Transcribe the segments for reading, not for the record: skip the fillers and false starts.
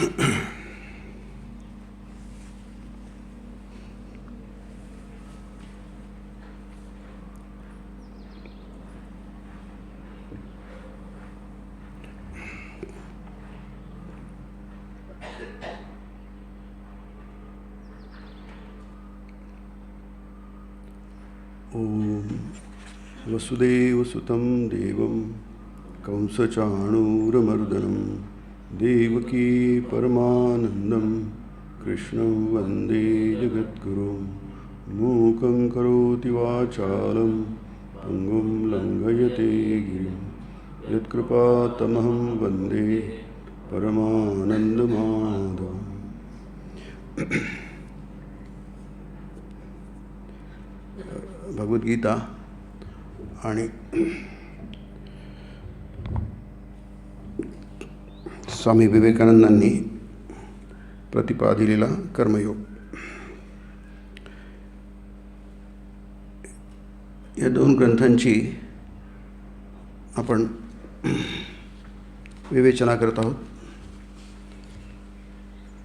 ओम वसुदेवसुतं देवं कंसचाणूरमर्दनं देवकी परमानन्दं कृष्णं वन्दे जगद्गुरुं मूकं करोति वाचालं पङ्गुं लङ्घयते गिरिं यत्कृपातमहं वन्दे परमानन्दमाधवम्. भगवद्गीता आणि स्वामी विवेकानंदांनी प्रतिपादिलेला कर्मयोग, या दोन ग्रंथांची आपण विवेचना करत आहोत.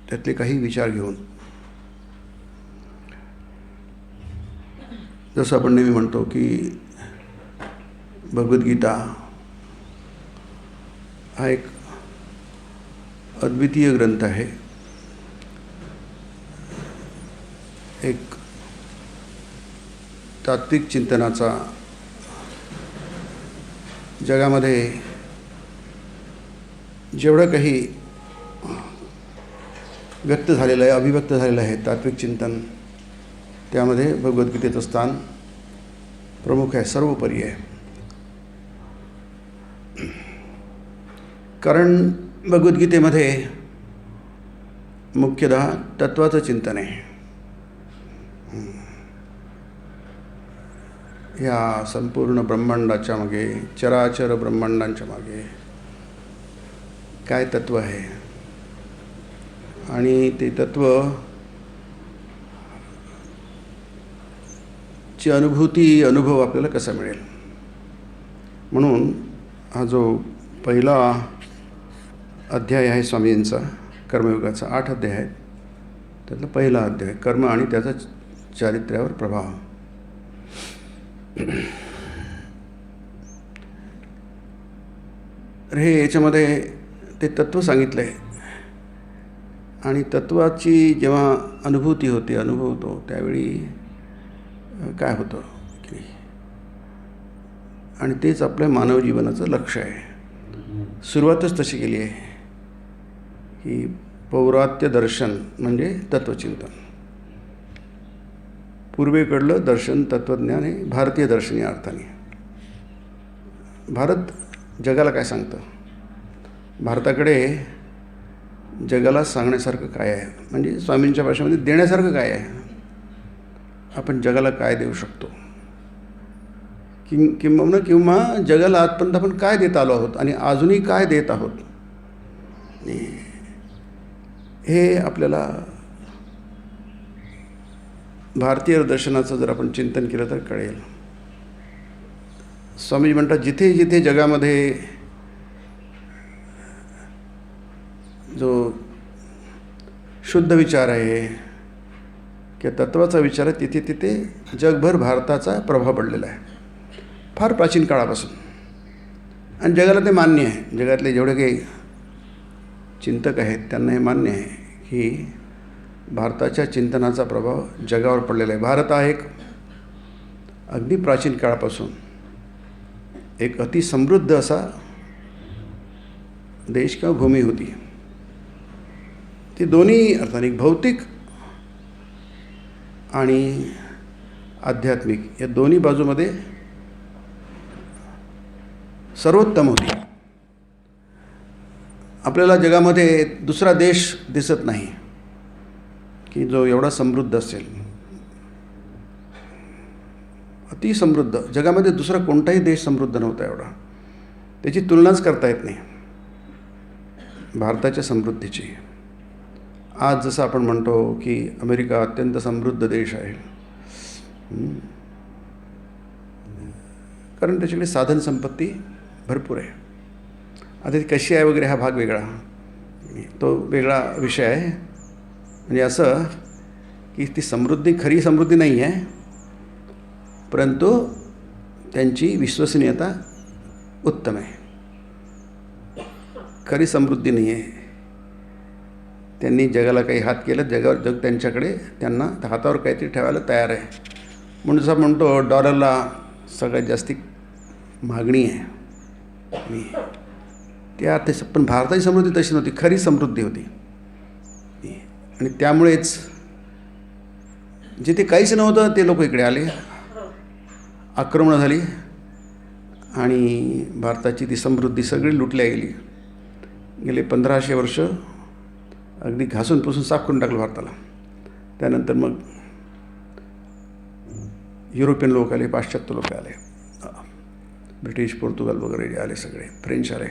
त्यातले काही विचार घेऊन, जसं आपण नेहमी म्हणतो की भगवद्गीता हा एक अद्वितीय ग्रंथ आहे, एक तात्विक चिंतनाचा, जगामध्ये जेवढं काही व्यक्त झालेलं आहे, अभिव्यक्त झालेलं आहे तात्विक चिंतन, त्यामध्ये भगवद्गीतेचं स्थान प्रमुख आहे, सर्वोपरी आहे. कारण भगवद्गीतेमध्ये मुख्यतः तत्त्वाचं चिंतन आहे. या संपूर्ण ब्रह्मांडाच्या मागे, चराचर ब्रह्मांडांच्या मागे काय तत्त्व आहे आणि ते तत्त्व ची अनुभव आपल्याला कसा मिळेल. म्हणून हा जो पहिला अध्याय आहे स्वामींचा कर्मयोगाचा, 8 अध्याय आहेत, त्यातला पहिला अध्याय कर्म आणि त्याचा चारित्र्यावर प्रभाव. हे याच्यामध्ये ते तत्त्व सांगितलं आहे आणि तत्त्वाची जेव्हा अनुभूती होते, अनुभवतो त्यावेळी काय होतं की, आणि तेच आपल्या मानव जीवनाचं लक्ष्य आहे. सुरुवातच तशी केली आहे की पौरात्य दर्शन म्हणजे तत्त्वचिंतन. पूर्वेकडलं दर्शन तत्त्वज्ञान हे भारतीय दर्शन या अर्थाने. भारत जगाला काय सांगतं, भारताकडे जगाला सांगण्यासारखं काय आहे, म्हणजे स्वामींच्या भाषेमध्ये देण्यासारखं काय आहे, आपण जगाला काय देऊ शकतो, किंवा जगाला आजपर्यंत आपण काय देत आलो आहोत आणि अजूनही काय देत आहोत, हे आपल्याला भारतीय दर्शनाचं जर आपण चिंतन केलं तर कळेल. स्वामीजी म्हणतात, जिथे जिथे जगामध्ये जो शुद्ध विचार आहे किंवा तत्त्वाचा विचार आहे, तिथे तिथे जगभर भारताचा प्रभाव पडलेला आहे, फार प्राचीन काळापासून. आणि जगाला ते मान्य आहे, जगातले जेवढे काही चिंतक आहेत त्यांना हे मान्य आहे की भारताच्या चिंतनाचा प्रभाव जगावर पडलेला आहे. भारत हा एक अगदी प्राचीन काळापासून एक अतिसमृद्ध असा देश किंवा भूमी होती. ती दोन्ही अर्थाने, भौतिक आणि आध्यात्मिक, या दोन्ही बाजूमध्ये सर्वोत्तम होती. आपल्याला जगामध्ये दुसरा देश दिसत नाही की जो एवढा समृद्ध असेल. अतिसमृद्ध, जगामध्ये दुसरा कोणताही देश समृद्ध नव्हता एवढा, त्याची तुलनाच करता येत नाही भारताच्या समृद्धीची. आज जसं आपण म्हणतो की अमेरिका अत्यंत समृद्ध देश आहे, कारण त्याच्याकडे साधन संपत्ती भरपूर आहे. आता ती कशी आहे वगैरे हा भाग वेगळा, तो वेगळा विषय आहे. म्हणजे असं की ती समृद्धी खरी समृद्धी नाही आहे, परंतु त्यांची विश्वसनीयता उत्तम आहे. खरी समृद्धी नाही आहे. त्यांनी जगाला काही हात केलं, जग त्यांच्याकडे त्यांना हातावर काहीतरी ठेवायला तयार आहे. म्हणून जसं म्हणतो डॉलरला सगळ्यात जास्ती मागणी आहे. त्या अर्थात पण भारताची समृद्धी तशी नव्हती, खरी समृद्धी होती. आणि त्यामुळेच जिथे काहीच नव्हतं ते लोक इकडे आले, आक्रमणं झाली आणि भारताची ती समृद्धी सगळी लुटल्या गेली. गेले 1500 वर्ष अगदी घासून पुसून साफ करून टाकलं भारताला. त्यानंतर मग युरोपियन लोक आले, पाश्चात्य लोक आले, ब्रिटिश, पोर्तुगाल वगैरे जे आले, सगळे फ्रेंच आले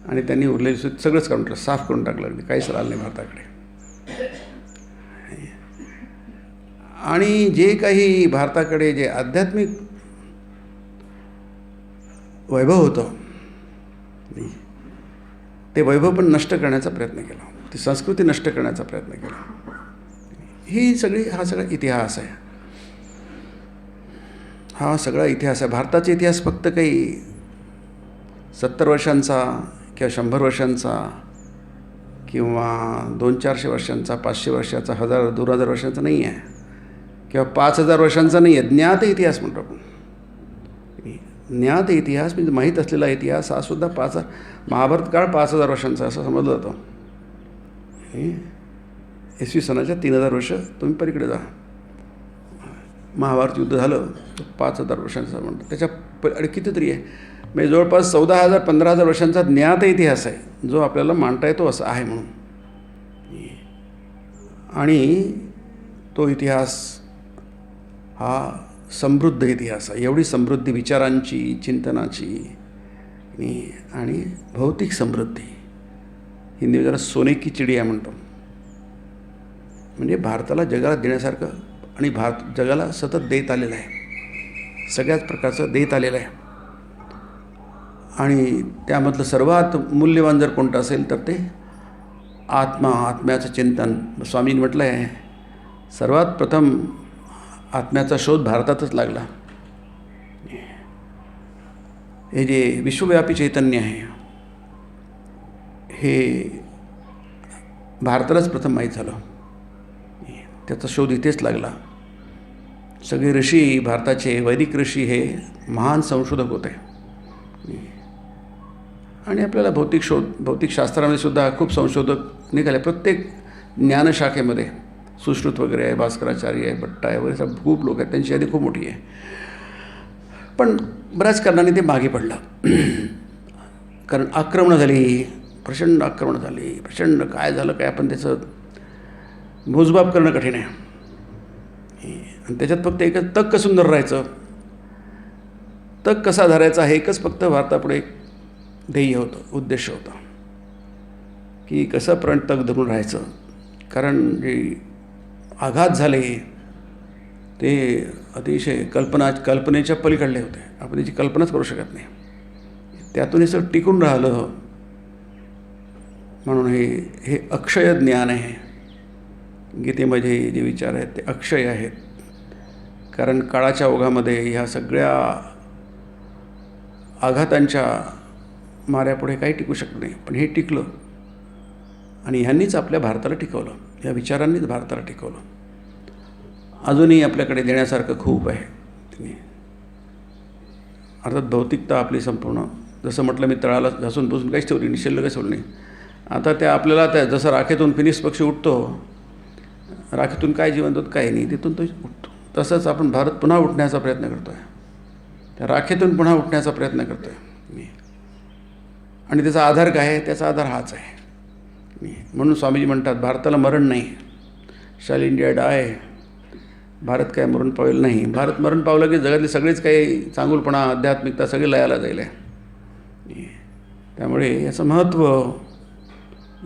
आणि त्यांनी उरलेले सगळंच काढून टाकलं, साफ करून टाकलं. अगदी काहीच राहिलं नाही भारताकडे. आणि जे काही भारताकडे जे आध्यात्मिक वैभव होतं ते वैभव पण नष्ट करण्याचा प्रयत्न केला, ती संस्कृती नष्ट करण्याचा प्रयत्न केला. ही सगळी हा सगळा इतिहास आहे. हा सगळा इतिहास आहे. भारताचा इतिहास फक्त काही 70 वर्षांचा किंवा 100 वर्षांचा किंवा 200-400 वर्षांचा, 500 वर्षाचा, 1000-2000 वर्षांचा नाही आहे, किंवा 5000 वर्षांचा नाही आहे. ज्ञात इतिहास म्हणतो आपण. ज्ञात इतिहास म्हणजे माहीत असलेला इतिहास हा सुद्धा महाभारत काळ 5000 वर्षांचा असं समजलं जातं. इसवी सनाच्या 3000 वर्ष तुम्ही पलीकडे जा. महाभारत युद्ध झालं 5000 वर्षांचा म्हणतो. त्याच्या कितीतरी आहे, म्हणजे जवळपास 14,000-15,000 वर्षांचा ज्ञात इतिहास आहे जो आपल्याला मांडता येतो असं आहे म्हणून. आणि तो इतिहास हा समृद्ध इतिहास आहे. एवढी समृद्धी विचारांची, चिंतनाची आणि भौतिक समृद्धी. हिंदी जरा सोने की चिडिया म्हणतो. म्हणजे भारताला जगाला देण्यासारखं आणि जगाला सतत देत आलेलं आहे, सगळ्याच प्रकारचं देत आलेलं आहे. आणि त्यामधलं सर्वात मूल्यवान जर कोणतं असेल तर ते आत्म्याचं चिंतन. स्वामींनी म्हटलं आहे सर्वात प्रथम आत्म्याचा शोध भारतातच लागला. हे जे विश्वव्यापी चैतन्य आहे हे भारतालाच प्रथम माहीत झालं. त्याचा शोध इथेच लागला. सगळे ऋषी भारताचे, वैदिक ऋषी हे महान संशोधक होते. आणि आपल्याला भौतिकशास्त्रामध्ये सुद्धा खूप संशोधक निघाले. प्रत्येक ज्ञानशाखेमध्ये सुश्रुत वगैरे आहे, भास्कराचार्य आहे, भट्ट आहे वगैरे सब खूप लोक आहेत. त्यांची यादी खूप मोठी आहे. पण बऱ्याच कारणाने ते मागे पडलं. कारण आक्रमणं झाली, प्रचंड आक्रमणं झाली, प्रचंड काय झालं काय आपण त्याचं मोजमाप करणं कठीण आहे. आणि त्याच्यात फक्त एकच तक कसं सुंदर राहायचं, तक कसा धरायचा हे एकच फक्त भारतापुढे एक ध्येय होतं, उद्देश होता की कसं पण तक धरून राहायचं. कारण जे आघात झाले ते अतिशय कल्पनेच्या पलीकडले होते. आपण त्याची कल्पनाच करू शकत नाही. त्यातून हे सगळं टिकून राहिलं. म्हणून हे अक्षय ज्ञान आहे. गीतेमध्ये जे विचार आहेत ते अक्षय आहेत. कारण काळाच्या ओघामध्ये ह्या सगळ्या आघातांच्या माऱ्यापुढे काही टिकू शकत नाही. पण हे टिकलं आणि ह्यांनीच आपल्या भारताला टिकवलं. या विचारांनीच भारताला टिकवलं. अजूनही आपल्याकडे देण्यासारखं खूप आहे. अर्थात भौतिकता आपली संपूर्ण, जसं म्हटलं मी तळाला घासून पुसून काहीच ठेवली नाही, शिल्लकच ठेवली नाही. आता त्या आपल्याला त्या जसं राखेतून फिनिक्स पक्षी उठतो, राखेतून काय जिवंत होत काही नाही, तिथून तो उठतो. तसंच आपण भारत पुन्हा उठण्याचा प्रयत्न करतो आहे. त्या राखेतून पुन्हा उठण्याचा प्रयत्न करतो आहे. आणि त्याचा आधार काय आहे? त्याचा आधार हाच आहे. म्हणून स्वामीजी म्हणतात भारताला मरण नाही. शॅल इंडिया डाय. भारत काय मरण पावेल नाही. भारत मरण पावलं की जगातले सगळेच काही चांगुलपणा, आध्यात्मिकता सगळी लयाला जाईल आहे. त्यामुळे याचं महत्त्व,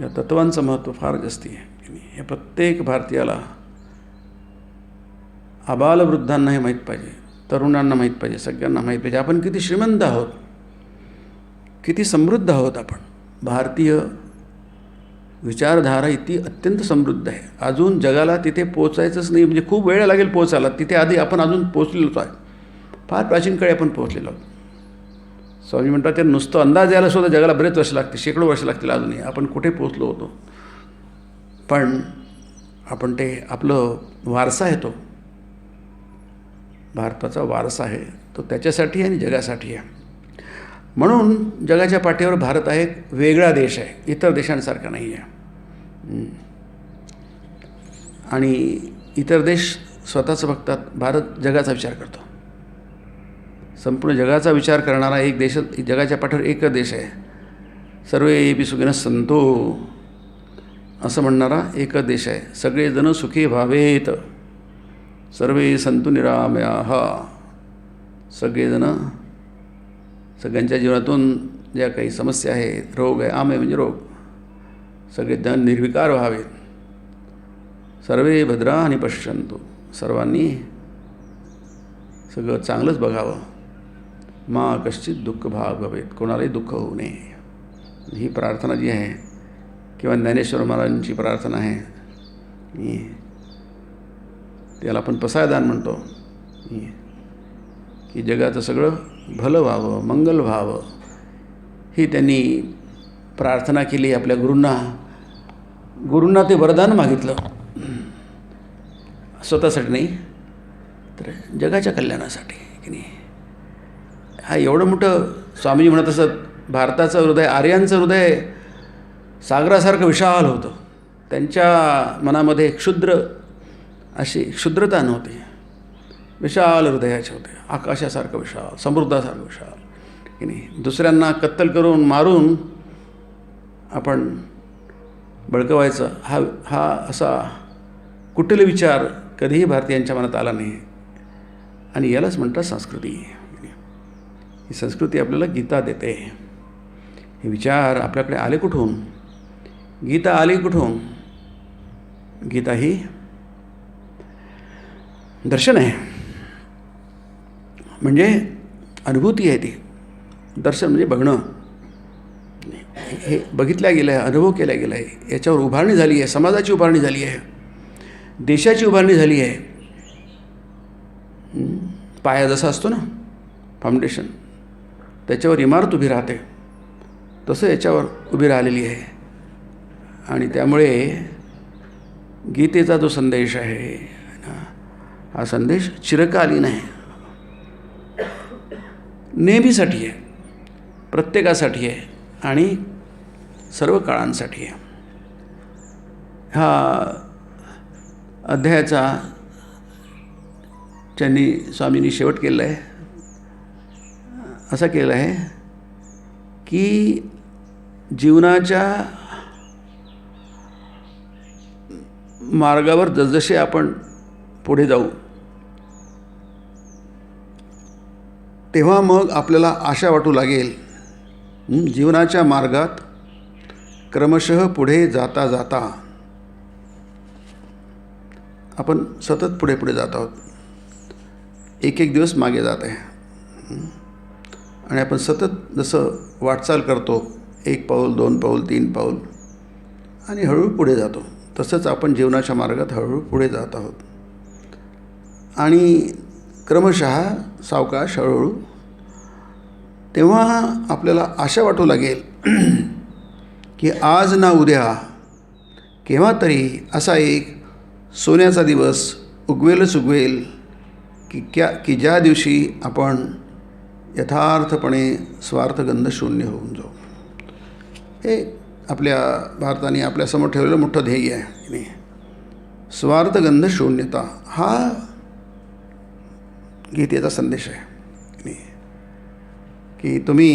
या तत्वांचं महत्त्व फार जास्ती आहे. हे प्रत्येक भारतीयाला, आबालवृद्धांना हे माहीत पाहिजे, तरुणांना माहीत पाहिजे, सगळ्यांना माहीत पाहिजे आपण किती श्रीमंत आहोत, किती समृद्ध आहोत आपण. भारतीय विचारधारा इतकी अत्यंत समृद्ध आहे. अजून जगाला तिथे पोचायचंच नाही, म्हणजे खूप वेळ लागेल पोचायला. तिथे आधी आपण अजून पोचलेलोच आहे. फार प्राचीन काळी आपण पोचलेलो आहोत. स्वामी म्हणतात ते नुसतं अंदाज यायला सुद्धा जगाला बरेच वर्ष लागते, शेकडो वर्ष लागतील अजूनही. आपण कुठे पोचलो होतो. पण आपण ते आपलं वारसा आहे, तो भारताचा वारसा आहे, तो त्याच्यासाठी आणि जगासाठी आहे. म्हणून जगाच्या पाठीवर भारत हा एक वेगळा देश आहे, इतर देशांसारखा नाही आहे. आणि इतर देश स्वतःचं बघतात, भारत जगाचा विचार करतो. संपूर्ण जगाचा विचार करणारा एक देश, जगाच्या पाठीवर एकच देश आहे. सर्वेपि सुखिनः सन्तु असं म्हणणारा एकच देश आहे. सगळेजण सुखी व्हावेत, सर्वे सन्तु निरामयाः. सगळ्यांच्या जीवनातून ज्या काही समस्या आहेत, रोग आहे, आमय म्हणजे रोग, सगळेजण निर्विकार व्हावेत. सर्वे भद्राणि पश्यन्तु. सर्वांनी सगळं चांगलंच बघावं. मा कश्चित दुःख भाग भवेत. कोणालाही दुःख होऊ नये. ही प्रार्थना जी आहे, किंवा ज्ञानेश्वर महाराजांची प्रार्थना आहे, त्याला आपण पसायदान म्हणतो, की जगाचं सगळं भलं व्हावं, मंगल व्हावं, ही त्यांनी प्रार्थना केली. आपल्या गुरूंना ते वरदान मागितलं, स्वतःसाठी नाही तर जगाच्या कल्याणासाठी, की नाही. हा एवढं मोठं स्वामीजी म्हणत असत, भारताचं हृदय, आर्यांचं हृदय सागरासारखं विशाल होतं. त्यांच्या मनामध्ये अशी क्षुद्रता नव्हती. विशाल हृदयाचे होते, आकाशासारखं विशाल, समुद्रासारखं विशाल, की नाही. दुसऱ्यांना कत्तल करून मारून आपण बळकवायचं, हा असा कुटिल विचार कधीही भारतीयांच्या मनात आला नाही. आणि यालाच म्हणतात संस्कृती. ही संस्कृती आपल्याला गीता देते. हे विचार आपल्याकडे आले कुठून? गीता आली कुठून? गीता ही दर्शन आहे, म्हणजे अनुभूती आहे ती. दर्शन म्हणजे बघणं. हे बघितल्या गेलं आहे, अनुभव केला गेला आहे, याच्यावर उभारणी झाली आहे, समाजाची उभारणी झाली आहे, देशाची उभारणी झाली आहे. पाया जसा असतो ना, फाउंडेशन, त्याच्यावर इमारत उभी राहते, तसं याच्यावर उभी राहिलेली आहे. आणि त्यामुळे गीतेचा जो संदेश आहे, हा संदेश चिरकालीन आहे, नेहमीसाठी आहे, प्रत्येकासाठी आहे आणि सर्व काळांसाठी आहे. हा अध्यायाचा त्यांनी स्वामींनी शेवट केलेला आहे, असा केला आहे की जीवनाच्या मार्गावर जसजसे आपण पुढे जाऊ, तेव्हा मग आपल्याला आशा वाटू लागेल. जीवनाच्या मार्गात क्रमशः पुढे जाता जाता आपण सतत पुढे पुढे जात आहोत. एक एक दिवस मागे जात आहे आणि आपण सतत जसं वाटचाल करतो, 1 पाऊल 2 पाऊल 3 पाऊल आणि हळूहळू पुढे जातो, तसंच आपण जीवनाच्या मार्गात हळूहळू पुढे जात आहोत. आणि क्रमशः सावकाश हळूहळू तेव्हा आपल्याला आशा वाटू लागेल की आज ना उद्या केव्हा तरी असा एक सोन्याचा दिवस उगवेल की ज्या दिवशी आपण यथार्थपणे स्वार्थगंध शून्य होऊन जाऊ. हे आपल्या भारताने आपल्यासमोर ठेवलेलं मोठं ध्येय आहे. स्वार्थगंध शून्यता हा गीतेचा संदेश आहे की तुम्ही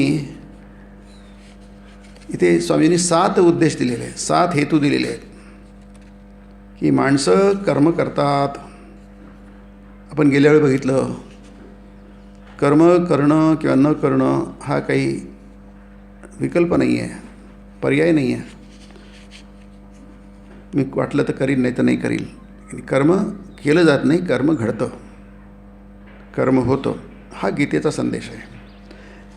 इथे स्वामींनी 7 उद्देश दिलेले आहेत, 7 हेतू दिलेले आहेत की माणसं कर्म करतात. आपण गेल्या वेळी बघितलं, कर्म करणं किंवा न करणं हा काही विकल्प नाही आहे, पर्याय नाही आहे. मी वाटलं तर करीन, नाही तर नाही करील. कर्म केलं जात नाही, कर्म घडतं, कर्म होतं. हा गीतेचा संदेश आहे.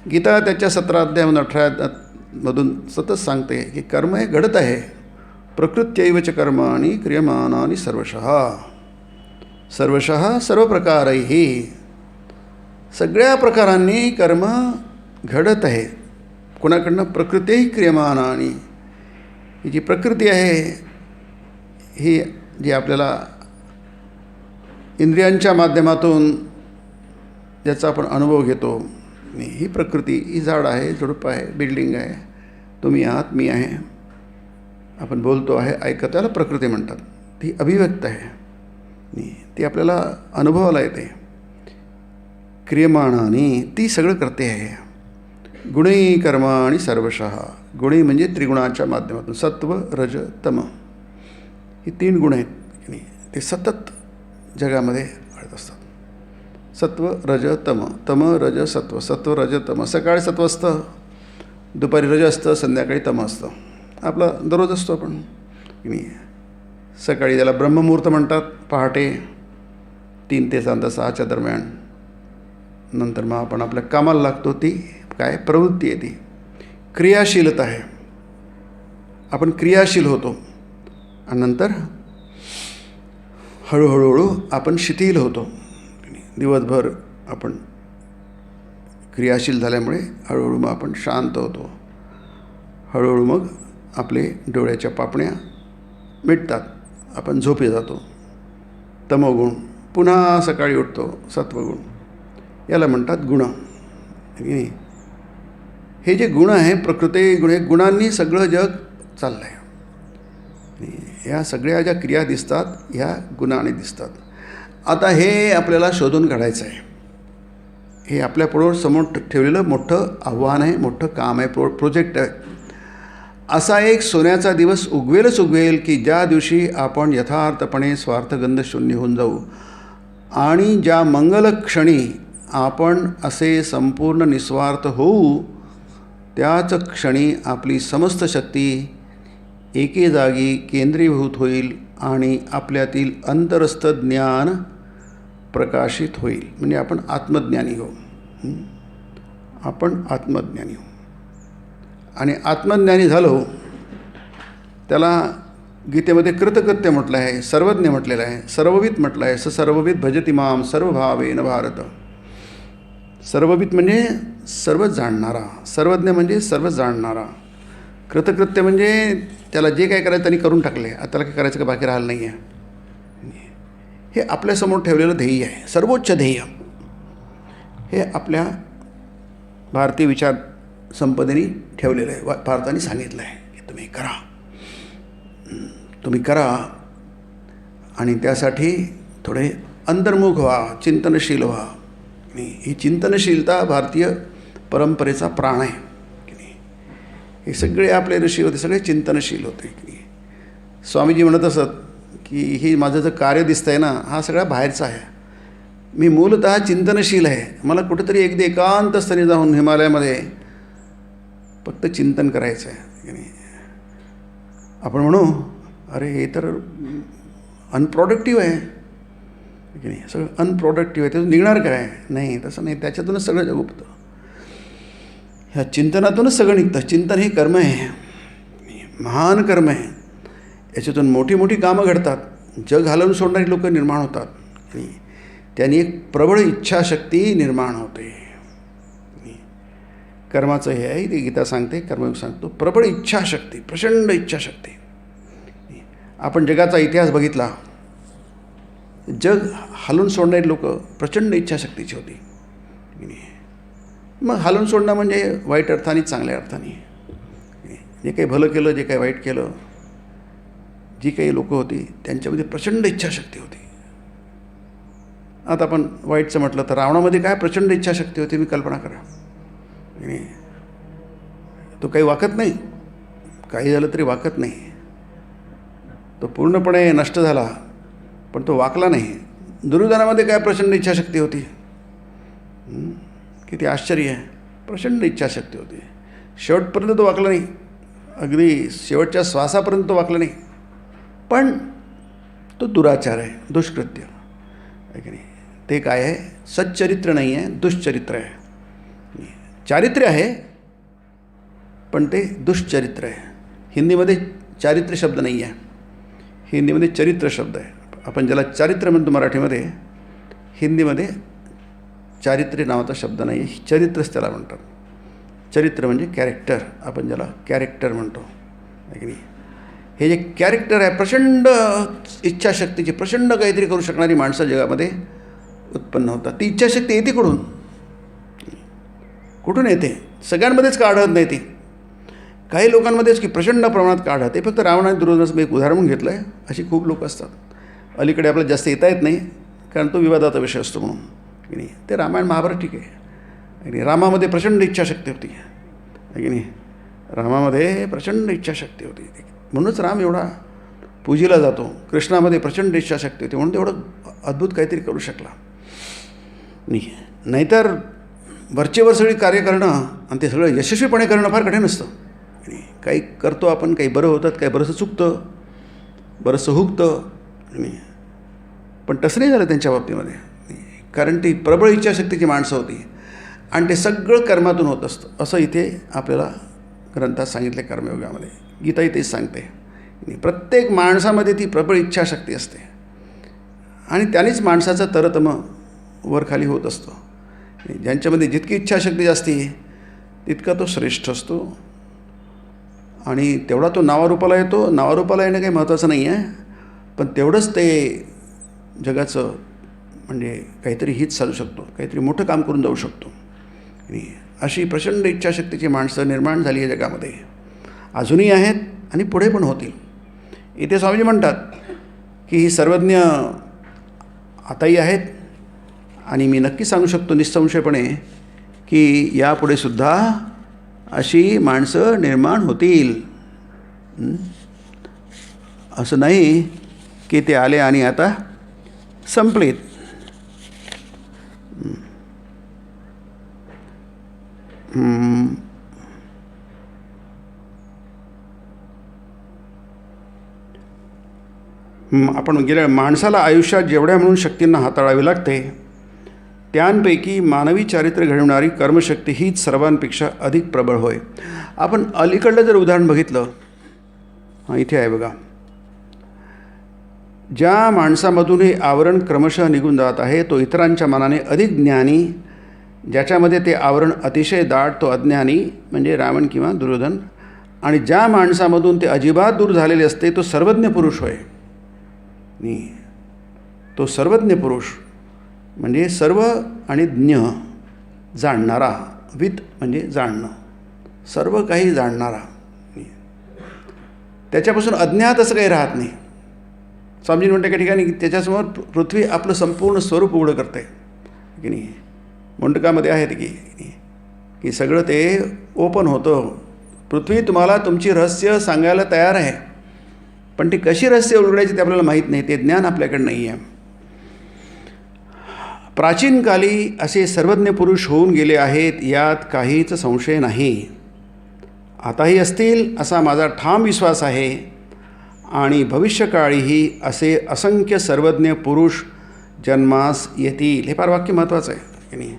गीता त्याच्या 17 अध्यायामधून 18 मधून सतत सांगते की कर्म हे घडत आहे, प्रकृत्यैव च कर्माणि क्रियमाणानि सर्वशः. सर्वशः सर्व प्रकारैः, सगळ्या प्रकारांनी कर्म घडत आहे. कोणाकडनं? प्रकृती क्रियमाणानि. ही जी प्रकृती आहे ही जी आपल्याला इंद्रियांच्या माध्यमातून ज्याचा आपण अनुभव घेतो, ही प्रकृती, ही झाड आहे, झुडूप आहे, बिल्डिंग आहे, तुम्ही आहात, मी आहे, आपण बोलतो आहे, ऐकतो, त्याला प्रकृती म्हणतात. ती अभिव्यक्त आहे, ती आपल्याला अनुभवाला येते. क्रियमाणानी, ती सगळं करते आहे. गुणी कर्माणि सर्वशः. गुणी म्हणजे त्रिगुणाच्या माध्यमातून सत्व रज तम, ही 3 गुण आहेत. ते सतत जगामध्ये घडत असतात. सत्व रज तम, तम रज सत्व, सत्व रज तम. सकाळी सत्व असतं, दुपारी रज असतं, संध्याकाळी तम असतं. आपला दररोज असतो आपण. सकाळी त्याला ब्रह्ममुहूर्त म्हणतात, पहाटे 3 ते 6च्या दरम्यान. नंतर मग आपण आपल्या कामाला लागतो. ती काय? प्रवृत्ती आहे, ती क्रियाशीलता आहे. आपण क्रियाशील होतो आणि नंतर हळूहळू आपण शिथिल होतो. दिवसभर आपण क्रियाशील झाल्यामुळे हळूहळू मग आपण शांत होतो. हळूहळू मग आपले डोळ्याच्या पापण्या मिटतात, आपण झोपे जातो. तमोगुण. पुन्हा सकाळी उठतो, सत्वगुण. याला म्हणतात गुण. हे जे गुण आहे, प्रकृती गुण, हे गुणांनी सगळं जग चाललं आहे. ह्या सगळ्या ज्या क्रिया दिसतात ह्या गुणाने दिसतात. आता हे आपल्याला शोधून काढायचं आहे. हे आपल्यापुढं समोर ठेवलेलं मोठं आव्हान आहे, मोठं काम आहे, प्रोजेक्ट आहे. असा एक सोन्याचा दिवस उगवेलच उगवेल की ज्या दिवशी आपण यथार्थपणे स्वार्थगंध शून्य होऊन जाऊ आणि ज्या मंगल क्षणी आपण असे संपूर्ण निस्वार्थ होऊ, त्याच क्षणी आपली समस्त शक्ती एके जागी केंद्रीभूत होईल आणि आपल्यातील अंतरस्थ ज्ञान प्रकाशित होईल. म्हणजे आपण आत्मज्ञानी होऊ. आपण आत्मज्ञानी होऊ. आणि आत्मज्ञानी झालो त्याला गीतेमध्ये कृतकृत्य म्हटलं आहे, सर्वज्ञ म्हटलेलं आहे, सर्वविद म्हटलं आहे. सर्वविद भजति माम सर्वभावेन भारत. सर्वविद म्हणजे सर्व जाणणारा, सर्वज्ञ म्हणजे सर्व जाणणारा. कृतकृत्य म्हणजे त्याला जे काय करायचं त्यांनी करून टाकले, आता त्याला काय करायचं का बाकी राहिलं नाही आहे. हे आपल्यासमोर ठेवलेलं ध्येय आहे, सर्वोच्च ध्येय. हे आपल्या भारतीय विचार संपदेने ठेवलेलं आहे. भारताने सांगितलं आहे की तुम्ही करा, तुम्ही करा. आणि त्यासाठी थोडे अंतर्मुख व्हा, चिंतनशील व्हा. ही चिंतनशीलता भारतीय परंपरेचा प्राण आहे. हे सगळे आपले ऋषी होते, सगळे चिंतनशील होते. स्वामीजी म्हणत असत की ही माझं जर कार्य दिसतं आहे ना, हा सगळा बाहेरचा आहे. मी मूलतः चिंतनशील आहे. मला कुठेतरी एकदा एकांत स्थानी जाऊन हिमालयामध्ये फक्त चिंतन करायचं आहे. आपण म्हणू अरे हे तर अनप्रोडक्टिव्ह आहे की नाही, सगळं अनप्रोडक्टिव्ह आहे, त्याचं निघणार काय? नाही, तसं नाही. त्याच्यातूनच सगळं जग उठतं. ह्या चिंतनातूनच सगळं निघतं. चिंतन हे कर्म आहे, महान कर्म आहे. याच्यातून मोठी मोठी कामं घडतात. जग हलवून सोडणारी लोक निर्माण होतात. त्यांनी एक प्रबळ इच्छाशक्ती निर्माण होते. कर्माचं हे आहे, ते गीता सांगते, कर्मयोग सांगतो. प्रबळ इच्छाशक्ती, प्रचंड इच्छाशक्ती. आपण जगाचा इतिहास बघितला, जग हलवून सोडणारी लोक प्रचंड इच्छाशक्तीची होती. मग हलवून सोडणं म्हणजे वाईट अर्थाने, चांगल्या अर्थाने. जे काही भलं केलं, जे काही वाईट केलं, जी काही लोकं होती त्यांच्यामध्ये प्रचंड इच्छाशक्ती होती. आता आपण वाईटचं म्हटलं तर रावणामध्ये काय प्रचंड इच्छाशक्ती होती, मी कल्पना करा. तो काही वाकत नाही, काही झालं तरी वाकत नाही. तो पूर्णपणे नष्ट झाला पण तो वाकला नाही. दुर्योधनामध्ये काय प्रचंड इच्छाशक्ती होती. किती आश्चर्य आहे, प्रचंड इच्छाशक्ती होती. शेवटपर्यंत तो वाकला नाही, अगदी शेवटच्या श्वासापर्यंत तो वाकला नाही. पण तो दुराचार आहे, दुष्कृत्य आहे की नाही. ते काय आहे? सच्चरित्र नाही आहे, दुष्चरित्र आहे. चारित्र्य आहे पण ते दुष्चरित्र आहे. हिंदीमध्ये चारित्र्य शब्द नाही आहे. हिंदीमध्ये चरित्र शब्द आहे. आपण ज्याला चारित्र्य म्हणतो मराठीमध्ये, हिंदीमध्ये चारित्र्य नावाचा शब्द नाही आहे, चरित्रच त्याला म्हणतात. चरित्र म्हणजे कॅरेक्टर, आपण ज्याला कॅरेक्टर म्हणतो आहे की नाही. हे जे कॅरेक्टर आहे, प्रचंड इच्छाशक्तीची, प्रचंड काहीतरी करू शकणारी माणसं जगामध्ये उत्पन्न होतात. ती इच्छाशक्ती येते कुठून येते? सगळ्यांमध्येच का आढळत नाही ती, काही लोकांमध्येच की प्रचंड प्रमाणात का आढळते. फक्त रावण आणि दुर्योधनाचं मी एक उदाहरण म्हणून घेतलं आहे. अशी खूप लोक असतात. अलीकडे आपल्याला जास्त येता येत नाही कारण तो विवादाचा विषय असतो म्हणून की नाही. ते रामायण महाभारत ठीक आहे आणि रामामध्ये प्रचंड इच्छाशक्ती होती आहे की नाही. रामामध्ये प्रचंड इच्छाशक्ती होती, म्हणूनच राम एवढा पूजेला जातो. कृष्णामध्ये प्रचंड इच्छाशक्ती होती म्हणून तेवढं अद्भुत काहीतरी करू शकला. नाहीतर वरचेवर सगळी कार्य करणं आणि ते सगळं यशस्वीपणे करणं फार कठीण असतं. काही करतो आपण, काही बरं होतात, काही बरंचसं चुकतं, बरंचसं हुकतं. पण तसं नाही झालं त्यांच्या बाबतीमध्ये, कारण ती प्रबळ इच्छाशक्तीची माणसं होती आणि ते सगळं कर्मातून होत असतं. असं इथे आपल्याला ग्रंथात सांगितले. कर्मयोगामध्ये गीताही तेच सांगते. प्रत्येक माणसामध्ये ती प्रबळ इच्छाशक्ती असते आणि त्यानेच माणसाचा तरतम वरखाली होत असतो. ज्यांच्यामध्ये जितकी इच्छाशक्ती जास्ती तितका तो श्रेष्ठ असतो आणि तेवढा तो नावारूपाला येतो. नावारूपाला येणं काही महत्त्वाचं नाही आहे, पण तेवढंच ते जगाचं म्हणजे काहीतरी हित साधू शकतो, काहीतरी मोठं काम करून जाऊ शकतो. अशी प्रचंड इच्छाशक्तीची माणसं निर्माण झाली आहे जगामध्ये, अजूनही आहेत आणि पुढे पण होतील. इथे स्वामीजी म्हणतात की ही सर्वज्ञ आताही आहेत आणि मी नक्की सांगू शकतो निःसंशयपणे की यापुढे सुद्धा अशी माणसं निर्माण होतील. असं नाही की ते आले आणि आता संपलेत. आपण गेल्या माणसाला आयुष्यात जेवढ्या म्हणून शक्तींना हाताळावी लागते त्यांपैकी मानवी चारित्र्य घडवणारी कर्मशक्ती हीच सर्वांपेक्षा अधिक प्रबळ होय. आपण अलीकडलं जर उदाहरण बघितलं, इथे आहे बघा, ज्या माणसामधून हे आवरण क्रमशः निघून जात आहे तो इतरांच्या मनाने अधिक ज्ञानी, ज्याच्यामध्ये ते आवरण अतिशय दाट तो अज्ञानी म्हणजे रावण किंवा दुर्योधन, आणि ज्या माणसामधून ते अजिबात दूर झालेले असते तो सर्वज्ञ पुरुष होय. तो सर्वज्ञ पुरुष म्हणजे सर्व आणि ज्ञ जाणणारा, वित म्हणजे जाणणं, सर्व काही जाणणारा. त्याच्यापासून अज्ञात असं काही राहत नाही. स्वामीजी म्हणते एका ठिकाणी की त्याच्यासमोर पृथ्वी आपलं संपूर्ण स्वरूप उघडं करते की नाही. मुंडकामध्ये आहे ते की सगळं ते ओपन होतं. पृथ्वी तुम्हाला तुमची रहस्य सांगायला तयार आहे, पण ती कशी रहस्य उलगडायची ते आपल्याला माहीत नाही, ते ज्ञान आपल्याकडे नाही आहे. प्राचीन काली असे सर्वज्ञ पुरुष होऊन गेले आहेत, यात काहीच संशय नाही. आताही असतील असा माझा ठाम विश्वास आहे आणि भविष्यकाळीही असे असंख्य सर्वज्ञ पुरुष जन्मास येतील. हे फार वाक्य महत्त्वाचं आहे की नाही.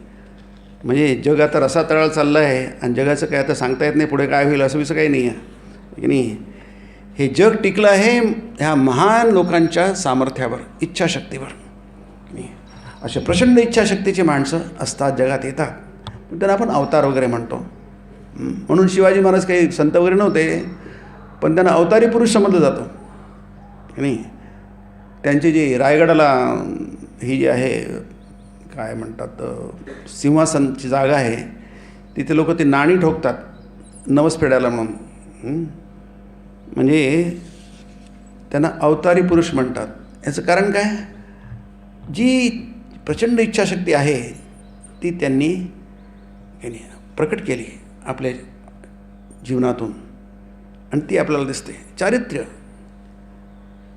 म्हणजे जग आता रसातळाला चाललं आहे आणि जगाचं काय आता सांगता येत नाही पुढे काय होईल, असं विसं काही नाही आहे की नाही. हे जग टिकलं आहे ह्या महान लोकांच्या सामर्थ्यावर, इच्छाशक्तीवर. अशा प्रचंड इच्छाशक्तीची माणसं असतात, जगात येतात, पण त्यांना आपण अवतार वगैरे म्हणतो. म्हणून शिवाजी महाराज काही संत वगैरे नव्हते, पण त्यांना अवतारी पुरुष समजलं जातं की नाही. त्यांची जी रायगडाला ही जी आहे काय म्हणतात सिंहासनची जागा आहे, तिथे लोक ते नाणी ठोकतात नवस फेडायला म्हणून. म्हणजे त्यांना अवतारी पुरुष म्हणतात. याचं कारण काय, जी प्रचंड इच्छाशक्ती आहे ती त्यांनी प्रकट केली आपल्या जीवनातून आणि ती आपल्याला दिसते.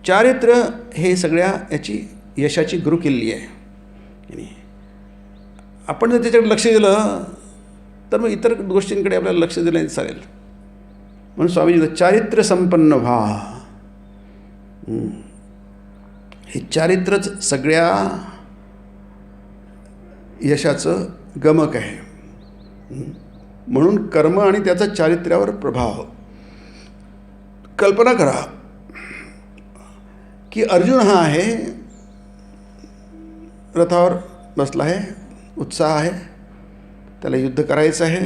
चारित्र्य हे सगळ्या याची यशाची गुरुकिल्ली आहे. आपण जर त्याच्याकडे लक्ष दिलं तर मग इतर गोष्टींकडे आपल्याला लक्ष दिलं चालेल. म्हणून स्वामीजी चारित्र्य संपन्न व्हा. हे चारित्र्यच सगळ्या यशाचं गमक आहे. म्हणून कर्म आणि त्याचा चारित्र्यावर प्रभाव. कल्पना करा की अर्जुन हा आहे, रथावर बसला आहे, उत्साह आहे, त्याला युद्ध करायचं आहे,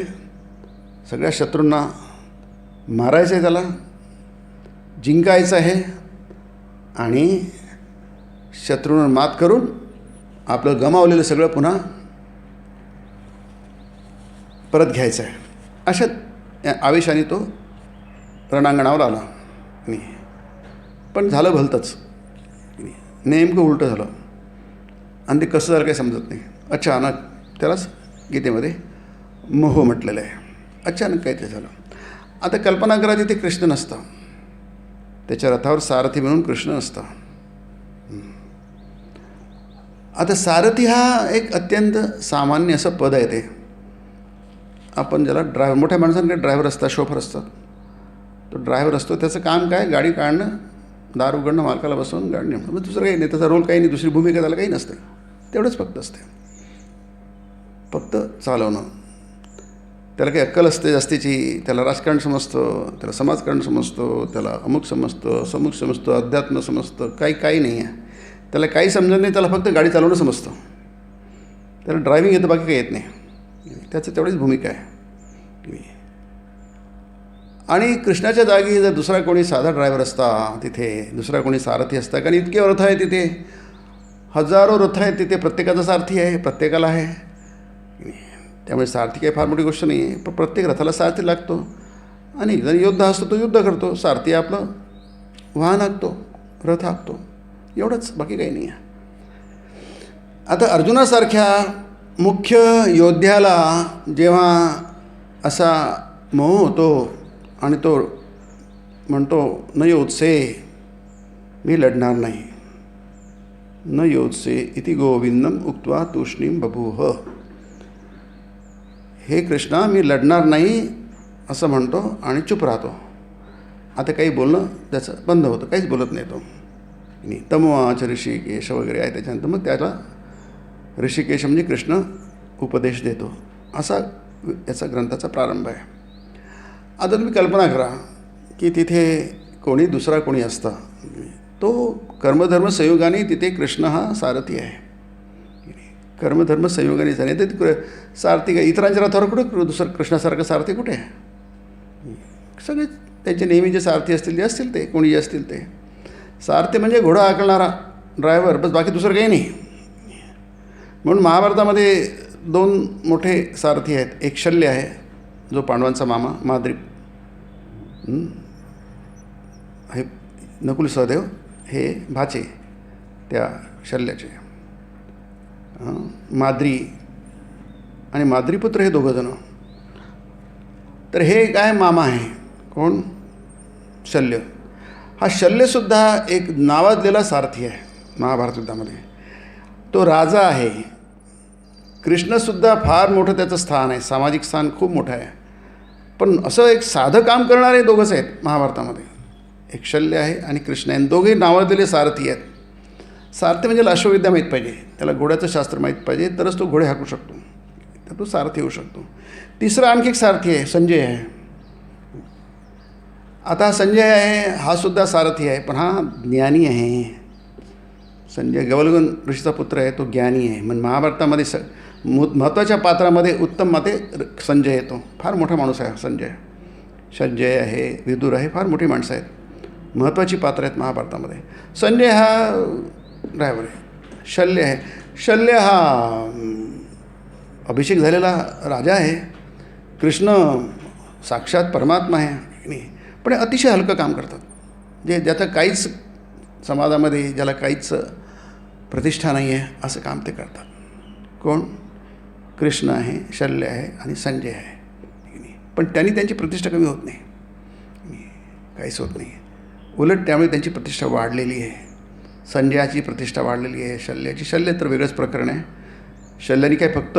सगळ्या शत्रूंना मारायचं आहे, त्याला जिंकायचं आहे आणि शत्रूंवर मात करून आपलं गमावलेलं सगळं पुन्हा परत घ्यायचं आहे. अशा आवेशाने तो रणांगणावर आला. पण झालं भलतंच, नेमकं उलटं झालं आणि ते कसं झालं काही समजत नाही. अचानक त्यालाच गीतेमध्ये मोह म्हटलेलं आहे. अचानक काय ते झालं. आता कल्पना करा तिथे कृष्ण नसता, त्याच्या रथावर सारथी म्हणून कृष्ण नसता. आता सारथी हा एक अत्यंत सामान्य असं पद आहे. ते आपण ज्याला ड्रायव्हर, मोठ्या माणसांकडे ड्रायव्हर असतात, शोफर असतात. तो ड्रायव्हर असतो, त्याचं काम काय, गाडी काढणं, दार उघडणं, मालकाला बसवून गाडी नेणं. मग दुसरं काही नाही, त्याचा रोल काही नाही, दुसरी भूमिका त्याला काही नसते. तेवढंच फक्त असते, फक्त चालवणं. त्याला काही अक्कल असते जास्तीची, त्याला राजकारण समजतं, त्याला समाजकारण समजतं, त्याला अमुक समजतं, समूक समजतं, अध्यात्म समजतं, काही नाही आहे. त्याला काही समजत नाही, त्याला फक्त गाडी चालवणं समजतं. त्याला ड्रायव्हिंग येतं, बाकी काही येत नाही. त्याचं तेवढीच भूमिका आहे. आणि कृष्णाच्या जागी जर दुसरा कोणी साधा ड्रायव्हर असता, तिथे दुसरा कोणी सारथी असता, कारण इतके रथ आहे तिथे, हजारो रथ आहेत तिथे, प्रत्येकाचा सारथी आहे, प्रत्येकाला आहे. त्यामुळे सारथी काही फार मोठी गोष्ट नाही आहे, पण प्रत्येक रथाला सारथी लागतो. आणि जर योद्धा असतो तो युद्ध करतो, सारथी आपलं वाहन हाकतो, रथ हाकतो, एवढंच, बाकी काही नाही आहे. आता अर्जुनासारख्या मुख्य योद्ध्याला जेव्हा असा मोह होतो आणि तो म्हणतो न योत्से, मी लढणार नाही, न योत्से इति गोविंदम उक्त्वा तूष्णीम बभूव, हे कृष्णा मी लढणार नाही असं म्हणतो आणि चुप राहतो. आता काही बोलणं त्याचं बंद होतं, काहीच बोलत नाही तो. तमवाच ऋषिकेश वगैरे आहे त्याच्यानंतर मग त्याला ऋषिकेश म्हणजे कृष्ण उपदेश देतो, असा याचा ग्रंथाचा प्रारंभ आहे. आता तुम्ही कल्पना करा की तिथे कोणी दुसरा कोणी असता, तो कर्मधर्म संयोगाने तिथे कृष्ण हा सारथी आहे. कर्मधर्म संयोगाने झाले तर सारथी काय इतरांच्या रथावर कुठं दुसरं कृष्णासारखं सारथी कुठे आहे? सगळे त्यांचे नेहमीचे सारथी असतील, जे असतील ते, कोणी जे असतील ते. सारथी म्हणजे घोडा हाकलणारा ड्रायव्हर, बस, बाकी दुसरं काही नाही. म्हणून महाभारतामध्ये दोन मोठे सारथी आहेत. एक शल्य आहे, जो पांडवांचा मामा, माद्रीप हे, नकुल सहदेव हे भाचे त्या शल्याचे, माद्री आणि माद्रीपुत्र हे दोघंजणं. तर हे काय मामा आहे, कोण, शल्य. हा शल्यसुद्धा एक नावाजलेला सारथी आहे महाभारत युद्धामध्ये. तो राजा आहे. कृष्णसुद्धा फार मोठं त्याचं स्थान आहे, सामाजिक स्थान खूप मोठं आहे. पण असं एक साधं काम करणारे दोघंच आहेत महाभारतामध्ये, एक शल्य आहे आणि कृष्ण आहे. दोघे नावाजलेले सारथी आहेत. सारथी म्हणजे अश्वविद्या माहीत पाहिजे, त्याला घोड्याचं शास्त्र माहीत पाहिजे, तरच तो घोडे हाकू शकतो, तर तो सारथी होऊ शकतो. तिसरा आणखी एक सारथी आहे, संजय आहे. आता संजय आहे, हा सुद्धा सारथी आहे, पण हा ज्ञानी आहे. संजय गवलगन ऋषीचा पुत्र आहे, तो ज्ञानी आहे. म्हणजे महाभारतामध्ये महत्त्वाच्या पात्रामध्ये उत्तम माते संजय येतो. फार मोठा माणूस आहे संजय. संजय आहे, विदुर आहे, फार मोठी माणसं आहेत, महत्त्वाची पात्र आहेत महाभारतामध्ये. संजय हा ड्रायव्हर आहे. शल्य आहे, शल्य हा अभिषेक झालेला राजा आहे. कृष्ण साक्षात परमात्मा आहे, पण अतिशय हलकं काम करतात. ज्याचं काहीच समाजामध्ये, ज्याला काहीच प्रतिष्ठा नाही आहे, असं काम ते करतात. कोण, कृष्ण आहे, शल्य आहे आणि संजय आहे. पण त्यांनी त्यांची प्रतिष्ठा कमी होत नाही, काहीच होत नाही. उलट त्यामुळे त्यांची प्रतिष्ठा वाढलेली आहे. संजयाची प्रतिष्ठा वाढलेली आहे, शल्याची. शल्य तर वेगळंच प्रकरण आहे. शल्याने काय फक्त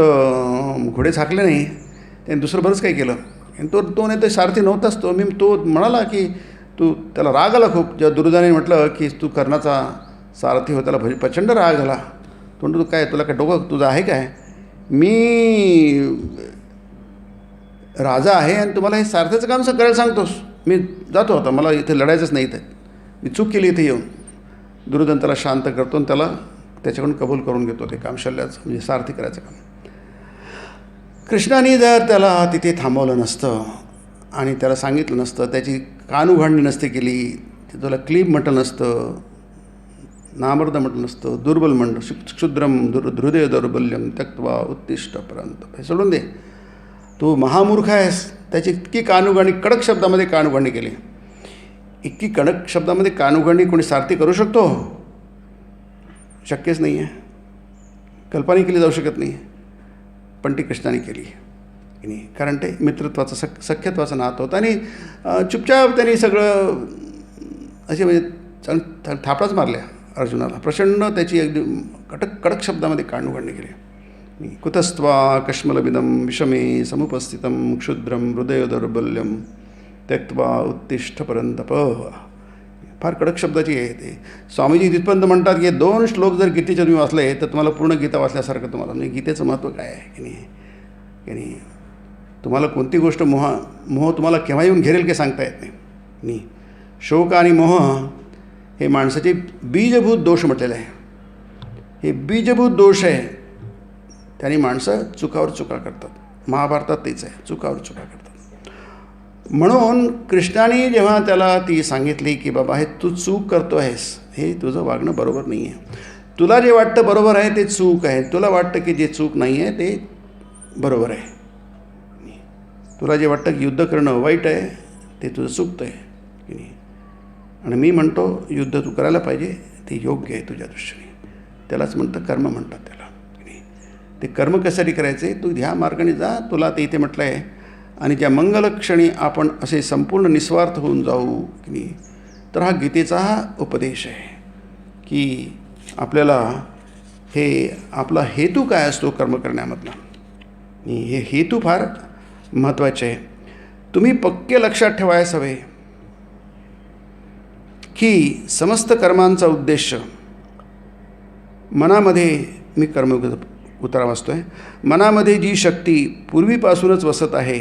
घोडेच हाकले नाही, त्याने दुसरं बरंच काही केलं. आणि तो नाही तर सारथी नव्हताच. तो म्हणाला की तू, त्याला राग आला खूप. जेव्हा दुर्योधनाने म्हटलं की तू कर्णाचा सारथी हो, त्याला प्रचंड राग आला. तो म्हणतो, तू काय, तुला काय डोकं तुझं आहे काय? मी राजा आहे आणि तुम्हाला हे सारथीचं काम करायला सांगतोस. मी जातो आता, मला इथे लढायचंच नाही, इथे मी चूक केली इथे येऊन. दुर्योधन त्याला शांत करतो आणि त्याला त्याच्याकडून कबूल करून घेतो ते काम, शल्याचं म्हणजे सारथी करायचं काम. कृष्णाने जर त्याला तिथे थांबवलं नसतं आणि त्याला सांगितलं नसतं, त्याची कान उघडणी नसते केली, तुला क्लीब म्हटलं नसतं, नामर्द म्हटलं नसतं, दुर्बल म्हणलं, क्षुद्रम हृदय दौर्बल्यम त्यक्त्वा उत्तिष्ठ परंतप, हे सोडून दे, तू महामूर्ख आहेस, त्याची इतकी कानउघडणी, कडक शब्दामध्ये कानउघडणी केली. इतकी कडक शब्दामध्ये कानउघडणी कोणी सारथी करू शकतो? शक्यच नाही आहे, कल्पना केली जाऊ शकत नाही. पण ती कृष्णाने केली की नाही, कारण ते मित्रत्वाचं सख्यत्वाचं नातं होतं. आणि चुपचाप त्यांनी सगळं असे म्हणजे थापडाच मारल्या अर्जुनाला, प्रचंड त्याची अगदी कडक शब्दामध्ये कानउघडणी केली. कुतस्त्वा कश्मलविदम विषमे समुपस्थितम क्षुद्रम हृदय दौर्बल्यम त्यक्त्वा उत्तिष्ठ परंतप. फार कडक शब्दाची आहे ते. स्वामीजी तिथपर्यंत म्हणतात की 2 श्लोक जर गीतेचे तुम्ही वाचले तर तुम्हाला पूर्ण गीता वाचल्यासारखं तुम्हाला, म्हणजे गीतेचं महत्त्व काय आहे की नाही. तुम्हाला कोणती गोष्ट मोह तुम्हाला केव्हा येऊन घेरेल की सांगता येत नाही. शोक आणि मोह हे माणसाचे बीजभूत दोष म्हटलेले आहे. हे बीजभूत दोष आहे, त्याने माणसं चुकावर चुका करतात. महाभारतात तेच आहे, चुकावर चुका करतात. म्हणून कृष्णाने जेव्हा त्याला ती सांगितली की बाबा हे तू चूक करतो आहेस, हे तुझं वागणं बरोबर नाही आहे, तुला जे वाटतं बरोबर आहे ते चूक आहे, तुला वाटतं की जे चूक नाही आहे ते बरोबर आहे, तुला जे वाटतं की युद्ध करणं वाईट आहे ते तुझं चुकतं आहे की नाही, आणि मी म्हणतो युद्ध तू करायला पाहिजे, ते योग्य आहे तुझ्या दृष्टीने. त्यालाच म्हणतं कर्म म्हणतात त्याला की नाही. ते कर्म कशासाठी करायचे, तू ह्या मार्गाने जा, तुला ते इथे म्हटलं आहे. आणि ज्या मंगलक्षणी आपण असे संपूर्ण निस्वार्थ होऊन जाऊ की नाही, तर हा गीतेचा हा उपदेश आहे की आपल्याला हे आपला हेतू काय असतो कर्म करण्यामधला, हे हेतू फार महत्त्वाचे आहे. तुम्ही पक्के लक्षात ठेवायला हवे की समस्त कर्मांचा उद्देश मनामध्ये, मी कर्म उतारा वाचतो आहे, मनामध्ये जी शक्ती पूर्वीपासूनच वसत आहे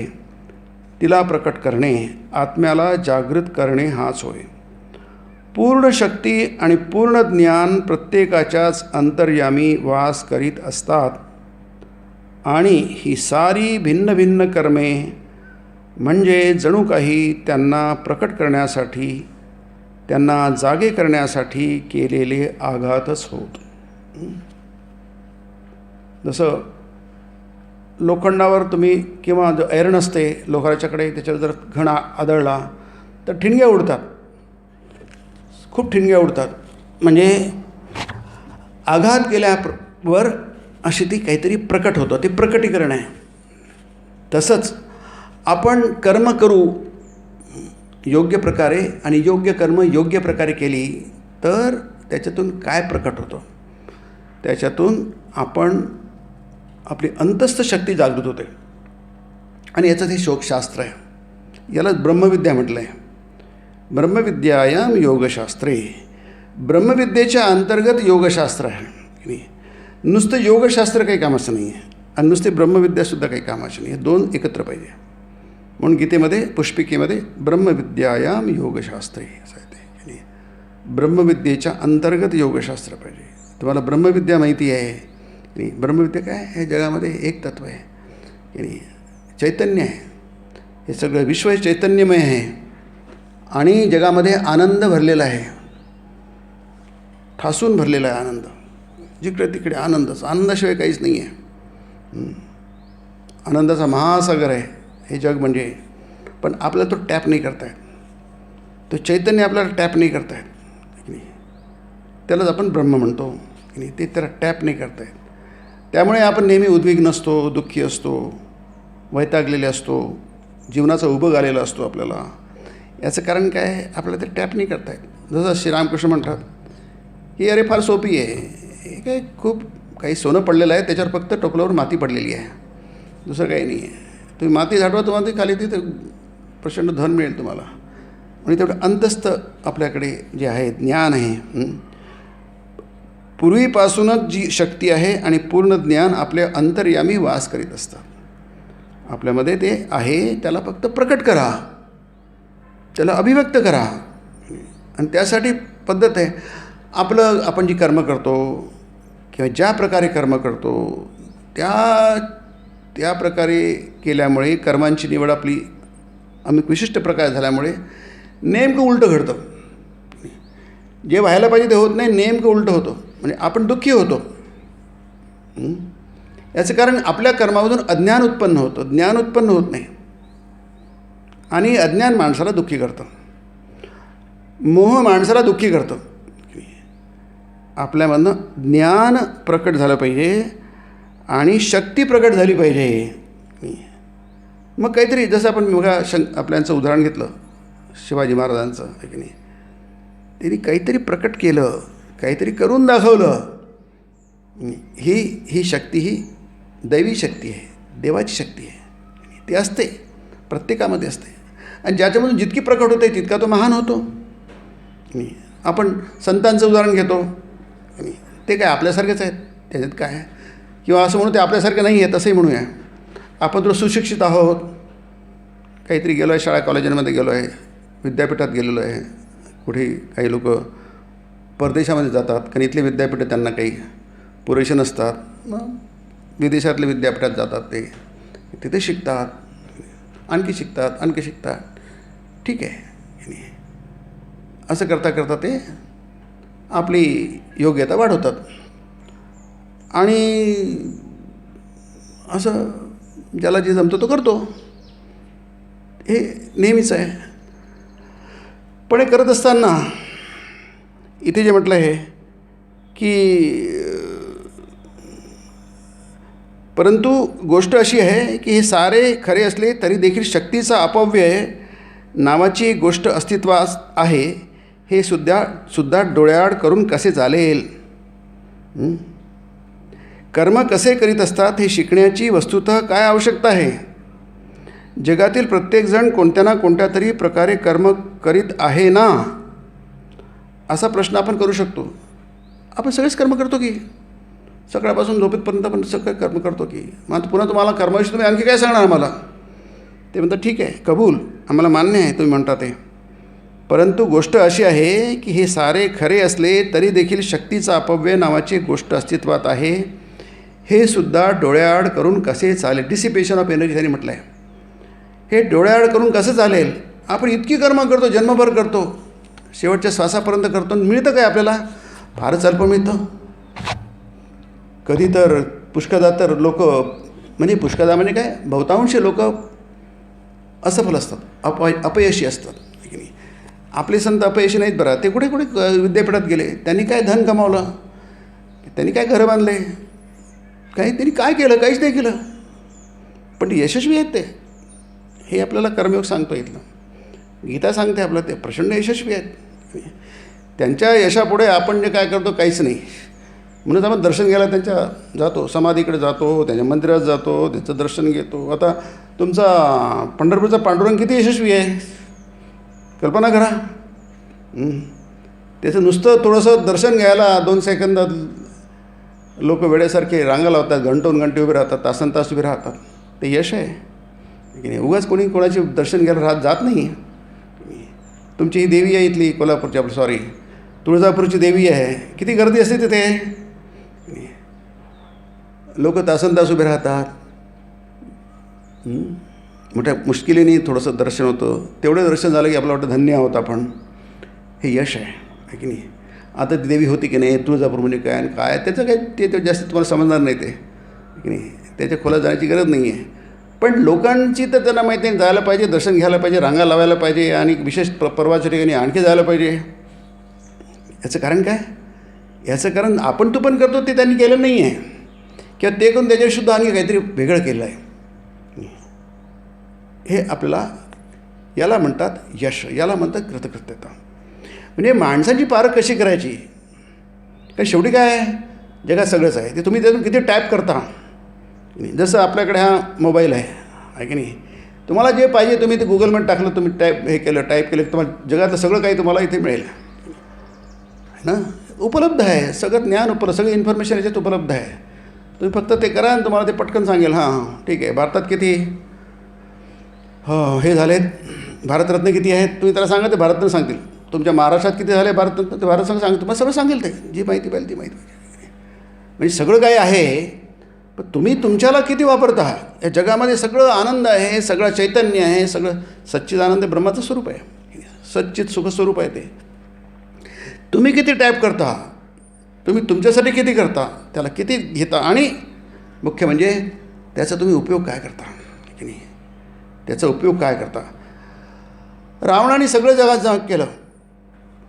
तिला प्रकट करणे, आत्म्याला जागृत करणे हाच होय. पूर्ण शक्ती आणि पूर्ण ज्ञान प्रत्येकाच्याच अंतर्यामी वास करीत असतात आणि ही सारी भिन्न भिन्न कर्मे म्हणजे जणू काही त्यांना प्रकट करण्यासाठी, त्यांना जागे करण्यासाठी केलेले आघातच होत. जसं लोखंडावर तुम्ही किंवा जो ऐरण असते लोखंडाच्याकडे, त्याच्यावर जर घण आदळला तर ठिणग्या उडतात, खूप ठिणग्या उडतात, म्हणजे आघात केल्यावर अशी ती काहीतरी प्रकट होतं, ते प्रकटीकरण आहे. तसंच आपण कर्म करू योग्य प्रकारे आणि योग्य कर्म योग्य प्रकारे केली तर त्याच्यातून काय प्रकट होतं, त्याच्यातून आपण आपली अंतस्थ शक्ती जागृत होते. आणि याचं हे शोकशास्त्र आहे, याला ब्रह्मविद्या म्हटलं आहे. ब्रह्मविद्यायाम योगशास्त्रे, ब्रह्मविद्येच्या अंतर्गत योगशास्त्र आहे. नुसतं योगशास्त्र काही कामाचं नाही आहे आणि नुसते ब्रह्मविद्यासुद्धा काही कामाची नाही आहे, 2 एकत्र पाहिजे. म्हणून गीतेमध्ये पुष्पिकेमध्ये ब्रह्मविद्यायाम योगशास्त्रे असं आहे ते. ब्रह्मविद्येच्या अंतर्गत योगशास्त्र पाहिजे. तुम्हाला ब्रह्मविद्या माहिती आहे की ब्रह्मविद्या काय, हे जगामध्ये एक तत्व आहे की चैतन्य आहे, हे सगळं विश्व चैतन्यमय आहे आणि जगामध्ये आनंद भरलेला आहे, ठासून भरलेला आहे आनंद. जिकडे तिकडे आनंदच, आनंदाशिवाय काहीच नाही आहे. आनंदाचा महासागर आहे हे जग म्हणजे. पण आपल्याला तो टॅप नाही करता येत, तो चैतन्य आपल्याला टॅप नाही करता येत की नाही, त्यालाच आपण ब्रह्म म्हणतो की नाही, ते त्याला टॅप नाही करता येत. त्यामुळे आपण नेहमी उद्विग्न असतो, दुःखी असतो, वैतागलेले असतो, जीवनाचा उभं आलेला असतो आपल्याला. याचं कारण काय आहे, आपल्याला ते टॅप नाही करता येत. जसं श्रीरामकृष्ण म्हणतात की अरे फार सोपी आहे, हे काय खूप काही सोनं पडलेलं आहे, त्याच्यावर फक्त टोपल्यावर माती पडलेली आहे, दुसरं काही नाही आहे. तुम्ही माती झाडवा, तुम्हाला ती खाली तिथे प्रचंड धन मिळेल तुम्हाला. आणि तेवढं अंतस्थ आपल्याकडे जे आहे ज्ञान आहे, पूर्वीपासूनच जी शक्ती आहे आणि पूर्ण ज्ञान आपल्या अंतर्यामी वास करीत असतं. आपल्यामध्ये ते आहे, त्याला फक्त प्रकट करा. त्याला अभिव्यक्त करा. आणि त्यासाठी पद्धत आहे. आपण जी कर्म करतो किंवा ज्या प्रकारे कर्म करतो त्या प्रकारे केल्यामुळे कर्मांची निवड आपली अमुक विशिष्ट प्रकार झाल्यामुळे नेमकं उलटं घडतं. जे व्हायला पाहिजे ते होत नाही, नेमकं उलटं होतं. म्हणजे आपण दुःखी होतो. याचं कारण आपल्या कर्मामधून अज्ञान उत्पन्न होतं, ज्ञान उत्पन्न होत नाही. आणि अज्ञान माणसाला दुःखी करतं. मोह माणसाला दुःखी करतं. आपल्यामधनं ज्ञान प्रकट झालं पाहिजे आणि शक्ती प्रकट झाली पाहिजे. मग काहीतरी जसं आपण बघा आपल्यांचं उदाहरण घेतलं शिवाजी महाराजांचं आहे की नाही. त्यांनी काहीतरी प्रकट केलं, काहीतरी करून दाखवलं. ही शक्ती ही दैवी शक्ती आहे, देवाची शक्ती आहे. ती असते, प्रत्येकामध्ये असते. आणि ज्याच्यामधून जितकी प्रकट होते तितका तो महान होतो. आपण संतांचं उदाहरण घेतो, ते काय आपल्यासारखेच आहेत, त्याच्यात काय आहे. किंवा असं म्हणू ते आपल्यासारखे नाही आहेत असंही म्हणूया. आपण थोडं सुशिक्षित आहोत, काहीतरी गेलो आहे, शाळा कॉलेजांमध्ये गेलो आहे, विद्यापीठात गेलेलो आहे. कुठे काही लोक परदेशामध्ये जातात कारण इथले विद्यापीठं त्यांना काही पुरेसे नसतात. मग विदेशातले विद्यापीठात जातात, ते तिथे शिकतात, आणखी शिकतात. ठीक आहे. असं करता करता ते आपली योग्यता वाढवतात. आणि असं ज्याला जे जमतं तो करतो, हे नेहमीच आहे. पण हे करत असताना इथे जे म्हटलं आहे की परंतु गोष्ट अशी आहे की हे सारे खरे असले तरी देखील शक्तीचा अपव्यय नावाची एक गोष्ट अस्तित्वात आहे, हे सुद्धा डोळ्याआड करून कसे चालेल. कर्म कसे करीत असतात हे शिकण्याची वस्तुतः काय आवश्यकता आहे. जगातील प्रत्येकजण कोणत्या ना कोणत्या तरी प्रकारे कर्म करीत आहे ना, असा प्रश्न आपण करू शकतो. आपण सगळेच कर्म करतो की, सकाळपासून झोपेपर्यंत आपण सगळं कर्म करतो की. मग पुन्हा तुम्हाला कर्माविषयी तुम्ही आणखी काय सांगणार आम्हाला. ते म्हणतात ठीक आहे, कबूल, आम्हाला मान्य आहे तुम्ही म्हणता ते. परंतु गोष्ट अशी आहे की हे सारे खरे असले तरी देखील शक्तीचा अपव्यय नावाची गोष्ट अस्तित्वात आहे, हे सुद्धा डोळ्याआड करून कसे चालेल. डिसिपेशन ऑफ एनर्जी त्यांनी म्हटलं आहे. हे डोळ्याआड करून कसं चालेल. आपण इतकी कर्म करतो, जन्मभर करतो, शेवटच्या श्वासापर्यंत करतो, मिळतं काय आपल्याला. फारच अल्प मिळतं. कधी तर पुष्कळदा तर लोक म्हणजे पुष्कळदा म्हणजे काय, बहुतांश लोक असफल असतात, अपयशी असतात की नाही. आपले संत अपयशी नाहीत बरं. ते कुठे विद्यापीठात गेले, त्यांनी काय धन कमावलं, त्यांनी काय घरं बांधले, त्यांनी काय केलं, काहीच नाही केलं, पण ते यशस्वी आहेत. ते हे आपल्याला कर्मयोग सांगतो इथलं. गीता सांगते आपलं ते प्रचंड यशस्वी आहेत. त्यांच्या यशापुढे आपण जे काय करतो काहीच नाही. म्हणून आपण दर्शन घ्यायला त्यांच्या जातो, समाधीकडे जातो, त्यांच्या मंदिरात जातो, त्यांचं दर्शन घेतो. आता तुमचा पंढरपूरचा पांडुरंग किती यशस्वी आहे, कल्पना करा. त्याचं नुसतं थोडंसं दर्शन घ्यायला 2 सेकंदात लोक वेळेसारखे रांगा लावतात, घंटे उभे राहतात, तासन तास उभे राहतात. ते यश आहे की नाही. उगाच कोणाचे दर्शन घ्यायला जात नाही. तुमची ही देवी आहे इथली कोल्हापूरची, तुळजापूरची देवी आहे, किती गर्दी असते तिथे. लोक तासन तास उभे राहतात. मोठ्या मुश्किलीने थोडंसं दर्शन होतं. तेवढं दर्शन झालं की आपलं वाटतं धन्य आहोत आपण. हे यश आहे की नाही. आता ती देवी होती की नाही, तुळजापूर म्हणजे काय आणि काय त्याचं काय ते जास्त तुम्हाला समजणार नाही ते की नाही. त्याच्या खोलात जाण्याची गरज नाही आहे. पण लोकांची तर त्यांना माहिती आहे, जायला पाहिजे, दर्शन घ्यायला पाहिजे, रांगा लावायला पाहिजे आणि विशेष पर्वाच्या ठिकाणी आणखी जायला पाहिजे. याचं कारण काय. याचं कारण आपण तू पण करतो ते त्यांनी केलं नाही आहे, किंवा ते करून त्याच्याशीसुद्धा आणखी काहीतरी वेगळं केलं आहे. हे आपल्याला याला म्हणतात यश, याला म्हणतात कृतकृत्यता. म्हणजे माणसाची पारख कशी करायची. कारण शेवटी काय आहे, जगात सगळंच आहे ते तुम्ही त्यातून किती टाईप करता. जसं आपल्याकडे हा मोबाईल आहे की नाही. तुम्हाला जे पाहिजे तुम्ही ते गुगलमध्ये टाकलं, तुम्ही टाईप केलं तुम्हाला जगातलं सगळं काही तुम्हाला इथे मिळेल ना. उपलब्ध आहे सगळं ज्ञान, सगळं इन्फॉर्मेशन याच्यात उपलब्ध आहे. तुम्ही फक्त ते करा आणि तुम्हाला ते पटकन सांगेल हां ठीक आहे भारतात किती हे झालेत भारतरत्न किती आहेत तुम्ही त्याला सांगा, ते भारतरत्न सांगतील. तुमच्या महाराष्ट्रात किती झाले भारतरत्न, ते भारतरत्न सांगतील. तुम्हाला सगळं सांगेल ते, जी माहिती पाहिजे ती माहिती पाहिजे. म्हणजे सगळं काही आहे, पण तुम्ही तुमच्याला किती वापरता. या जगामध्ये सगळं आनंद आहे, सगळं चैतन्य आहे, सगळं सच्चिदानंद ब्रह्माचं स्वरूप आहे, सच्चित सुखस्वरूप आहे ते. तुम्ही किती टॅप करता, तुम्ही तुमच्यासाठी किती करता, त्याला किती घेता, आणि मुख्य म्हणजे त्याचा तुम्ही उपयोग काय करता की नाही, त्याचा उपयोग काय करता. रावणाने सगळं जगात जग केलं,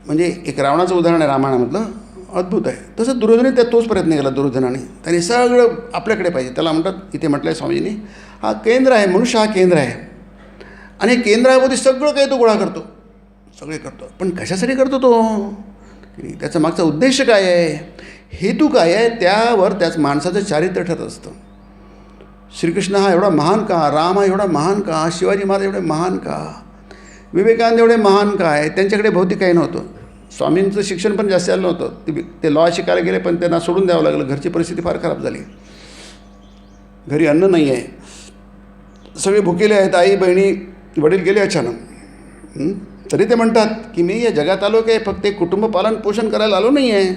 म्हणजे एक रावणाचं उदाहरण आहे रामायणामधलं, अद्भुत आहे. तसं दुर्योधनाने त्यात तोच प्रयत्न केला. दुर्योधनाने त्याने सगळं आपल्याकडे पाहिजे, त्याला म्हणतात, इथे म्हटलं आहे स्वामीजींनी, हा केंद्र आहे, मनुष्य हा केंद्र आहे, आणि केंद्रामध्ये सगळं काही तो गोळा करतो, सगळे करतो. पण कशासाठी करतो तो, त्याचा मागचा उद्देश काय आहे, हेतू काय आहे, त्यावर त्याच माणसाचं चारित्र्य ठरत असतं. श्रीकृष्ण हा एवढा महान का, राम हा एवढा महान का, शिवाजी महाराज एवढे महान का, विवेकानंद एवढे महान काय. त्यांच्याकडे भौतिक काही नव्हतं. स्वामींचं शिक्षण पण जास्त आलं नव्हतं. ते लॉ शिकायला गेले, पण त्यांना सोडून द्यावं लागलं. घरची परिस्थिती फार खराब झाली, घरी अन्न नाही आहे, सगळे भुकेले आहेत, आई बहिणी वडील गेले अचानक. तरी ते म्हणतात की मी या जगात आलो काय फक्त एक कुटुंब पालन पोषण करायला आलो नाही आहे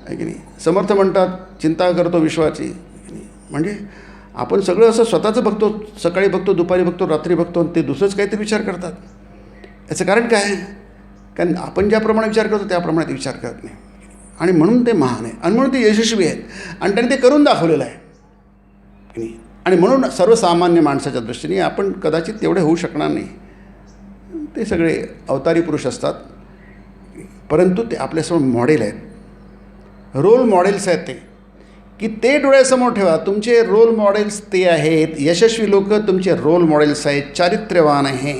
की नाही. समर्थ म्हणतात चिंता करतो विश्वाची, म्हणजे आपण सगळं असं स्वतःचं बघतो, सकाळी बघतो, दुपारी बघतो, रात्री बघतो, आणि ते दुसरंच काहीतरी विचार करतात. याचं कारण काय, कारण आपण ज्याप्रमाणे विचार करतो त्याप्रमाणे ते विचार करत नाही, आणि म्हणून ते महान आहे, आणि म्हणून ते यशस्वी आहेत, आणि त्यांनी ते करून दाखवलेलं आहे की नाही. आणि म्हणून सर्वसामान्य माणसाच्या दृष्टीने आपण कदाचित तेवढे होऊ शकणार नाही. ते सगळे अवतारी पुरुष असतात, परंतु ते आपल्यासमोर मॉडेल आहेत, रोल मॉडेल्स आहेत ते, की ते डोळ्यासमोर ठेवा. तुमचे रोल मॉडेल्स ते आहेत, यशस्वी लोक तुमचे रोल मॉडेल्स आहेत, चारित्र्यवान आहे.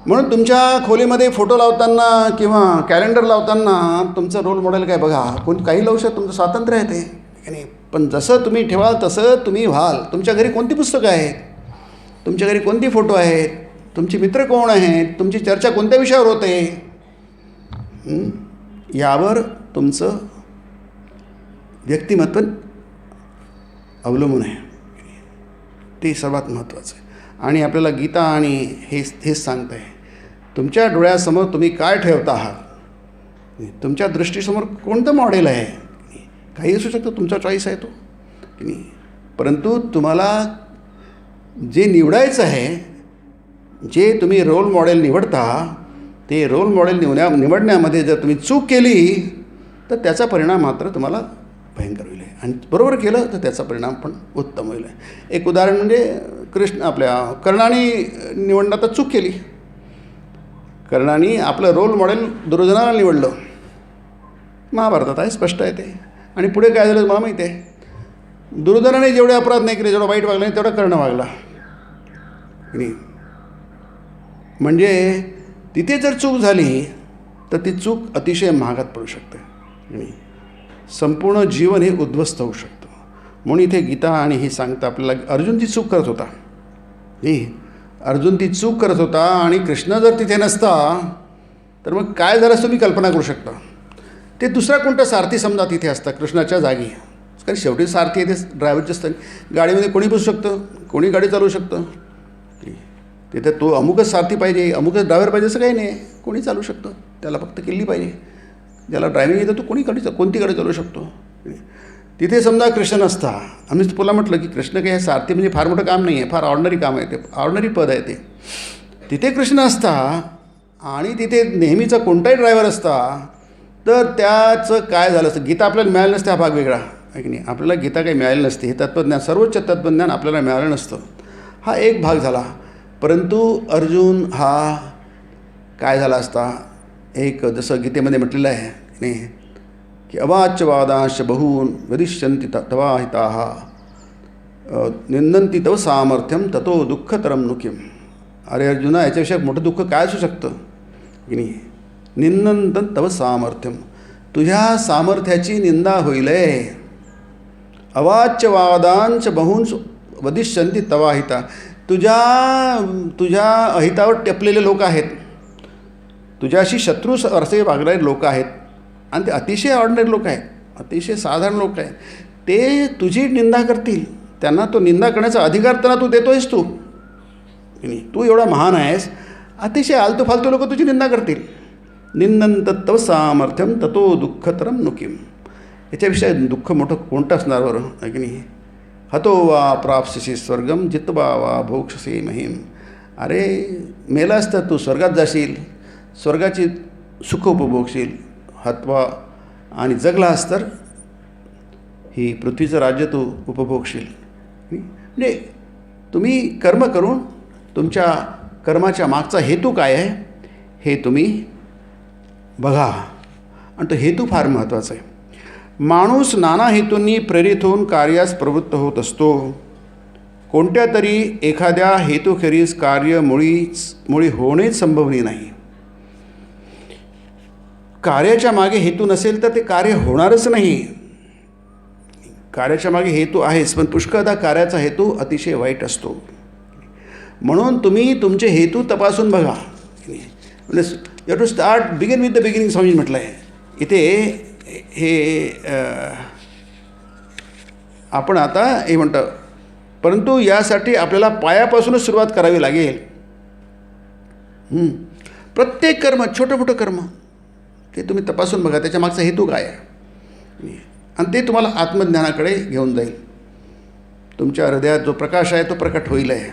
म्हणून तुमच्या खोलीमध्ये फोटो लावताना किंवा कॅलेंडर लावताना तुमचं रोल मॉडेल काय बघा. कोण काही लावू शकत, तुमचं स्वातंत्र्य आहे ते नाही, पण जसं तुम्ही ठेवाल तसं तुम्ही व्हाल. तुमच्या घरी कोणती पुस्तकं आहेत, तुमच्या घरी कोणती फोटो आहेत, तुमचे मित्र कोण आहेत, तुमची चर्चा कोणत्या विषयावर होते, यावर तुमचं व्यक्तिमत्व अवलंबून आहे. ते सर्वात महत्त्वाचं आहे. आणि आपल्याला गीता आणि हेच सांगत आहे, तुमच्या डोळ्यासमोर तुम्ही काय ठेवता आहात, तुमच्या दृष्टीसमोर कोणतं मॉडेल आहे. काही असू शकतं, तुमचा चॉईस आहे तो की नाही, परंतु तुम्हाला जे निवडायचं आहे, जे तुम्ही रोल मॉडेल निवडता, ते रोल मॉडेल निवडण्यामध्ये जर तुम्ही चूक केली तर त्याचा परिणाम मात्र तुम्हाला भयंकर होईल, आणि बरोबर केलं तर त्याचा परिणाम पण उत्तम होईल. एक उदाहरण म्हणजे आपल्या कर्णाने निवडण्यात चूक केली. कर्णाने आपलं रोल मॉडेल दुर्योधनाला निवडलं, महाभारतात आहे, स्पष्ट आहे ते. आणि पुढे काय झालं मला माहिती आहे, दुर्योधनाने जेवढे अपराध नाही केले, जेवढा वाईट वागला नाही, तेवढा कर्ण वागला नाही. म्हणजे तिथे जर चूक झाली तर ती चूक अतिशय महागात पडू शकते, नाही संपूर्ण जीवन हे उद्ध्वस्त होऊ शकतं. म्हणून इथे गीता आणि हे सांगतं आपल्याला, अर्जुन ती चूक करत होता, अर्जुन ती चूक करत होता, आणि कृष्ण जर तिथे नसता तर मग काय झालं तुम्ही कल्पना करू शकता. ते दुसरा कोणता सारथी समजा तिथे असता कृष्णाच्या जागी, कारण शेवटी सारथी आहे ते ड्रायव्हरचे असतं. गाडीमध्ये कोणी बसू शकतं, कोणी गाडी चालवू शकतं, तिथे तो अमुकच सारथी पाहिजे, अमुकच ड्रायव्हर पाहिजे असं काही नाही, कोणी चालू शकतं, त्याला फक्त किल्ली पाहिजे. ज्याला ड्रायव्हिंग येतं तो कोणती गाडी चालवू शकतो. तिथे समजा कृष्ण नसता, आम्ही तुला म्हटलं की कृष्ण काही सारथी म्हणजे फार मोठं काम नाही आहे, फार ऑर्डनरी काम आहे ते, ऑर्डनरी पद आहे ते. तिथे कृष्ण असता आणि तिथे नेहमीचा कोणताही ड्रायव्हर असता तर त्याचं काय झालं असतं. गीता आपल्याला मिळालं नसते, हा भाग वेगळा आहे की नाही. आपल्याला गीता काही मिळाली नसते, हे तत्त्वज्ञान, सर्वोच्च तत्त्वज्ञान आपल्याला मिळालं नसतं. हा एक भाग झाला. परंतु अर्जुन हा काय झाला असता, एक जसं गीतेमध्ये म्हटलेलं आहे की नाही, की अवाच्यवादांश बहून वदिष्यन्ति तवा हिताः निंदन्ति तव सामर्थ्यम ततो दुःखतरम नु किम. अरे अर्जुना, याच्याविषयी मोठं दुःख काय असू शकतं की नाही. निंदन्तं तव सामर्थ्यम, तुझ्या सामर्थ्याची निंदा होईल. अवाच्यवादांश बहून वदिष्यन्ति तवा हिता, तुझ्या अहितावर टेपलेले लोक आहेत, तुझ्याशी शत्रू असे वागणारे लोक आहेत, आणि ते अतिशय ऑर्डिनरी लोक आहेत, अतिशय साधारण लोक आहेत. ते तुझी निंदा करतील, त्यांना तो निंदा करण्याचा अधिकार त्यांना तू देतोयस तू. की नाही. तू एवढा महान आहेस, अतिशय आलतू फालतू लोक तुझी निंदा करतील. निंदन तत्व सामर्थ्यम ततो दुःखतरम नुकिम. याच्याविषयी दुःख मोठं कोणतं असणार बरं, आहे की नाही. हतो वा प्राप्स्यसि स्वर्गम जित्वा वा भोक्षसे महिम. अरे मेलास तर तू स्वर्गात जाशील, स्वर्गाची सुख उपभोगशील. हत्वा आणि जगलास तर ही पृथ्वीचं राज्य तू उपभोगशील. म्हणजे तुम्ही कर्म करून तुमच्या कर्माच्या मागचा हेतू काय आहे हे तुम्ही बघा, आणि तो हेतू फार महत्त्वाचा आहे. माणूस नाना हेतूंनी प्रेरित होऊन कार्यास प्रवृत्त होत असतो. कोणत्या तरी एखाद्या हेतूखेरीज कार्य मुळी होणेच संभवनीय नाही. कार्याच्या मागे हेतू नसेल तर ते कार्य होणारच नाही. कार्याच्या मागे हेतू आहेच, पण पुष्कळदा कार्याचा हेतू अतिशय वाईट असतो. म्हणून तुम्ही तुमचे हेतू तपासून बघा. म्हणजे you have to start begin with the beginning, Swami म्हटलं आहे इथे. हे आपण आता हे म्हणतो, परंतु यासाठी आपल्याला पायापासूनच सुरुवात करावी लागेल. प्रत्येक कर्म, छोटं मोठं कर्म ते तुम्ही तपासून बघा, त्याच्या मागचा हेतू काय आहे, आणि ते तुम्हाला आत्मज्ञानाकडे घेऊन जाईल. तुमच्या हृदयात जो प्रकाश आहे तो प्रकट होईल आहे.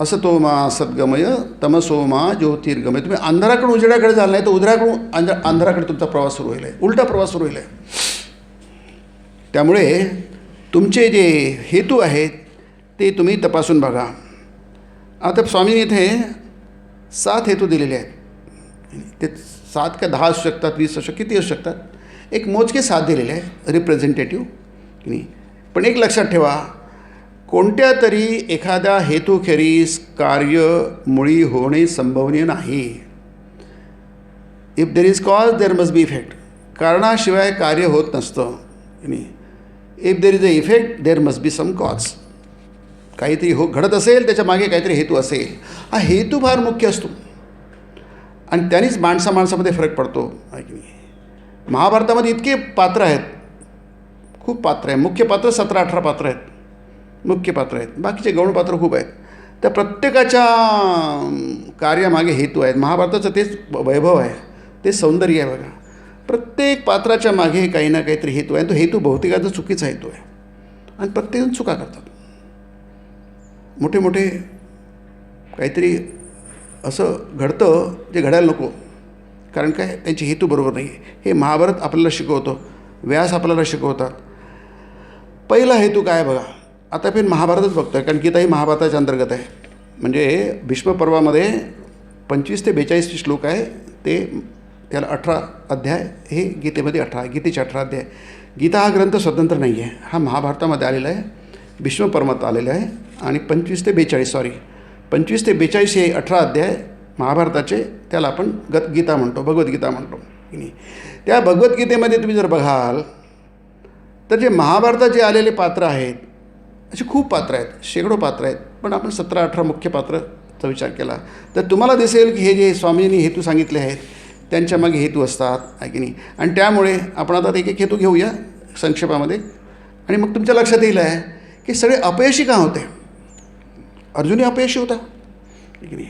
असतो मा सद्गमय तमसो मा ज्योतिर्गमय. तुम्ही अंधाराकडून उजेडाकडे झाला नाही तर उजेडाकडून अंधाराकडे तुमचा प्रवास सुरू होईल आहे, उलटा प्रवास सुरू होईल आहे. त्यामुळे तुमचे जे हेतू आहेत ते तुम्ही तपासून बघा. आता स्वामींनी इथे 7 हेतू दिलेले आहेत. ते 7 का 10 असू शकतात, 20 असू शकतात, किती असू शकतात. एक मोजके 7 दिलेले आहे रिप्रेझेंटेटिव्ह की नाही. पण एक लक्षात ठेवा, कोणत्या तरी एखाद्या हेतूखेरीज कार्य मुळी होणे संभवनीय नाही. If there is cause there must be effect. कारणाशिवाय कार्य होत नसतं की नाही. If there is a effect there must be some cause. काहीतरी घडत असेल त्याच्या मागे काहीतरी हेतू असेल. हा हेतू फार मुख्य असतो आणि त्यानेच माणसामध्ये फरक पडतो आहे की नाही. महाभारतामध्ये इतके पात्र आहेत, खूप पात्र आहे. मुख्य पात्र 17-18 पात्र आहेत, मुख्य पात्र आहेत. बाकीचे गौण पात्र खूप आहेत. त्या प्रत्येकाच्या कार्यामागे हेतू आहेत. महाभारताचं तेच वैभव आहे, ते सौंदर्य आहे बघा. प्रत्येक पात्राच्या मागे काही ना काहीतरी हेतू आहे. तो हेतू बहुतेकाचा चुकीचा हेतू आहे आणि प्रत्येकजण चुका करतात. मोठे मोठे काहीतरी असं घडतं जे घडायला नको, कारण काय, त्यांचे हेतू बरोबर नाही. हे महाभारत आपल्याला शिकवतो, व्यास आपल्याला शिकवतात. पहिला हेतू काय बघा. आता आपण महाभारतच बघतो आहे, कारण गीता ही महाभारताच्या अंतर्गत आहे. म्हणजे भीष्म पर्वामध्ये 25 ते 42 श्लोक आहे. त्याला 18 अध्याय हे गीतेमध्ये 18, गीतेचे 18 अध्याय. गीता हा ग्रंथ स्वतंत्र नाही आहे, हा महाभारतामध्ये आलेला आहे, भीष्म पर्वात आलेला आहे. आणि 25 ते 42 हे 18 अध्याय महाभारताचे, त्याला आपण गीता म्हणतो, भगवद्गीता म्हणतो की नाही. त्या भगवद्गीतेमध्ये तुम्ही जर बघाल तर जे महाभारताचे आलेले पात्र आहेत, असे खूप पात्र आहेत, शेकडो पात्र आहेत. पण आपण 17-18 मुख्य पात्रचा विचार केला तर तुम्हाला दिसेल की हे जे स्वामींनी हेतू सांगितले आहेत त्यांच्या मागे हेतू असतात आहे की नाही. आणि त्यामुळे आपण आता एक एक हेतू घेऊया संक्षेपामध्ये, आणि मग तुमच्या लक्षात येईल आहे की सगळे अपयशी का होते. अर्जुनही अपयशी होता की नाही.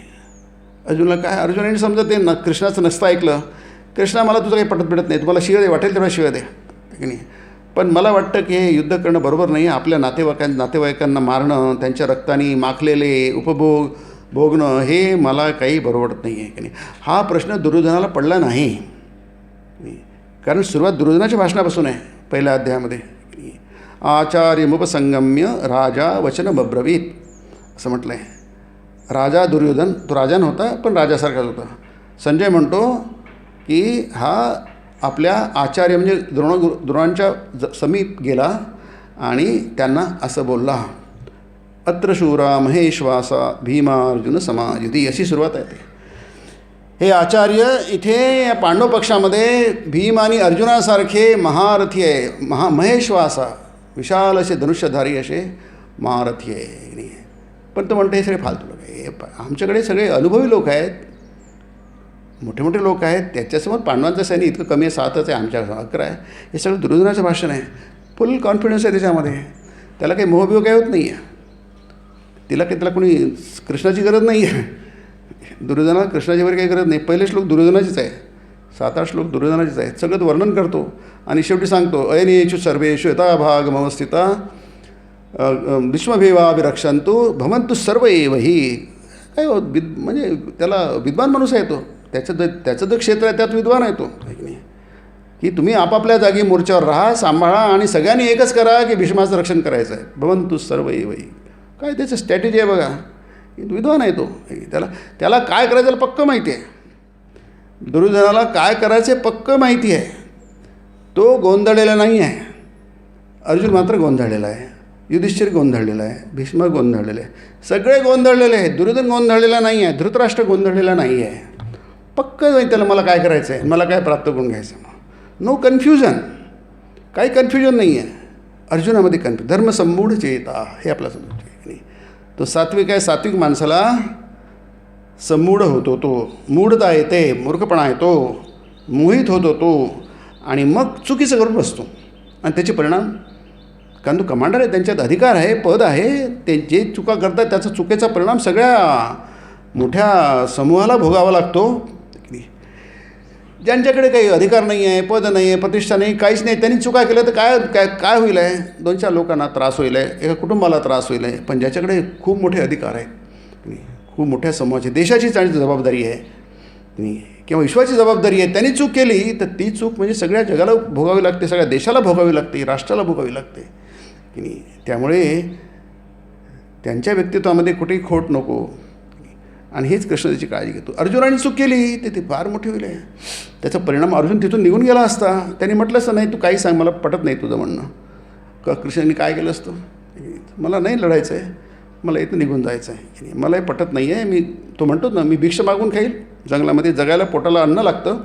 अर्जुनला काय, अर्जुनाने समजा ते कृष्णाचं नसतं ऐकलं. कृष्णा, मला तुझं काही पटत नाही, तुम्हाला शिव्या दे, वाटेल तेवढा शिव्या दे की नाही. पण मला वाटतं की हे युद्ध करणं बरोबर नाही. आपल्या नातेवाईकांना मारणं, त्यांच्या रक्ताने माखलेले उपभोग भोगणं, हे मला काही बरोबरत नाही आहे की नाही. हा प्रश्न दुर्योधनाला पडला नाही, कारण सुरुवात दुर्योधनाच्या भाषणापासून आहे. पहिल्या अध्यायामध्ये आचार्यमुपसंगम्य राजा वचन बब्रवीत असं म्हटलं आहे. राजा दुर्योधन, तो राजा नव्हता पण राजासारखाच होता. संजय म्हणतो की हा आपल्या आचार्य म्हणजे द्रोणांच्या समीप गेला आणि त्यांना असं बोलला, अत्र शूरा महेश्वासा भीमा अर्जुन समायुधी, अशी सुरुवात आहे. हे आचार्य इथे या पांडव पक्षामध्ये भीम आणि अर्जुनासारखे महारथी आहे, महेश्वासा, विशाल असे धनुष्यधारी असे महारथी आहे. पण तो म्हणतो हे सगळे फालतू लोक आहे. आमच्याकडे सगळे अनुभवी लोक आहेत, मोठे मोठे लोक आहेत. त्याच्यासमोर पांडवांचं सैन्य इतकं कमी आहे, 7च आहे, आमच्या 11 आहे. हे सगळं दुर्योधनाचं भाषण आहे. फुल कॉन्फिडन्स आहे त्याच्यामध्ये, त्याला काही मोहबिव काही होत नाही आहे. त्याला कोणी कृष्णाची गरज नाही आहे. दुर्योधनाला कृष्णाची वगैरे काही गरज नाही. पहिले श्लोक दुर्योधनाचीच आहे, 7-8 श्लोक दुर्योधनाचीच आहे. सगळं वर्णन करतो आणि शेवटी सांगतो अयनेषु सर्वेषु यथा भाग मम स्थिता विश्वभेवाभिरक्षन्तु भवन्तु सर्व एव हि. काय म्हणजे त्याला विद्वान माणूस आहे तो, त्याचं जो क्षेत्र आहे त्यात विद्वान आहे तो, की तुम्ही आपापल्या जागी मोर्चावर राहा, सांभाळा आणि सगळ्यांनी एकच करा की भीष्माचं रक्षण करायचं आहे. भवन्तु सर्व एव हि. काय त्याचं स्ट्रॅटेजी आहे बघा. विद्वान आहे तो. त्याला काय करायचं त्याला पक्कं माहिती आहे. दुर्योधनाला काय करायचे पक्कं माहिती आहे. तो गोंधळलेला नाही आहे. अर्जुन मात्र गोंधळलेला आहे, युधिष्ठिर गोंधळलेला आहे, भीष्म गोंधळलेले आहे, सगळे गोंधळलेले आहेत. दुर्योधन गोंधळलेला नाही आहे, धृतराष्ट्र गोंधळलेला नाही आहे. पक्कं नाही त्याला मला काय करायचं आहे, मला काय प्राप्त करून घ्यायचं आहे. नो कन्फ्युजन, काही कन्फ्युजन नाही आहे अर्जुनामध्ये. धर्मसम्मूढ चेता हे आपला समजतो. तो सात्विक आहे. सात्विक माणसाला सम्मूढ होतो, तो मूढता येते, मूर्खपणा येतो, मोहित होतो तो आणि मग चुकीचं करून बसतो. आणि त्याचे परिणाम, कारण तो कमांडर आहे, त्यांच्यात अधिकार आहे, पद आहे, ते जे चुका करतात त्याचा चुकीचा परिणाम सगळ्या मोठ्या समूहाला भोगावा लागतो. ज्यांच्याकडे काही अधिकार नाही आहे, पद नाही आहे, प्रतिष्ठा नाही, काहीच नाही, त्यांनी चुका केल्या तर काय होईल आहे. 2-4 लोकांना त्रास होईल आहे, एका कुटुंबाला त्रास होईल आहे. पण ज्याच्याकडे खूप मोठे अधिकार आहेत, खूप मोठ्या समूहाची, देशाची जबाबदारी आहे किंवा विश्वाची जबाबदारी आहे, त्यांनी चूक केली तर ती चूक म्हणजे सगळ्या जगाला भोगावी लागते, सगळ्या देशाला भोगावी लागते, राष्ट्राला भोगावी लागते की नाही. त्यामुळे त्यांच्या व्यक्तित्वामध्ये कुठेही खोट नको. आणि हेच कृष्ण त्याची काळजी घेतो. अर्जुनाने चूक केली तर ती फार मोठी होईल आहे. त्याचा परिणाम अर्जुन तिथून निघून गेला असता. त्यांनी म्हटलं असतं नाही तू काही सांग, मला पटत नाही तुझं म्हणणं. का कृष्णाने काय केलं असतं, मला नाही लढायचं आहे, मला इथं निघून जायचं आहे, मला हे पटत नाही आहे. तो म्हणतो ना, मी भिक्षा मागून खाईल. जंगलामध्ये जगायला पोटाला अन्न लागतं,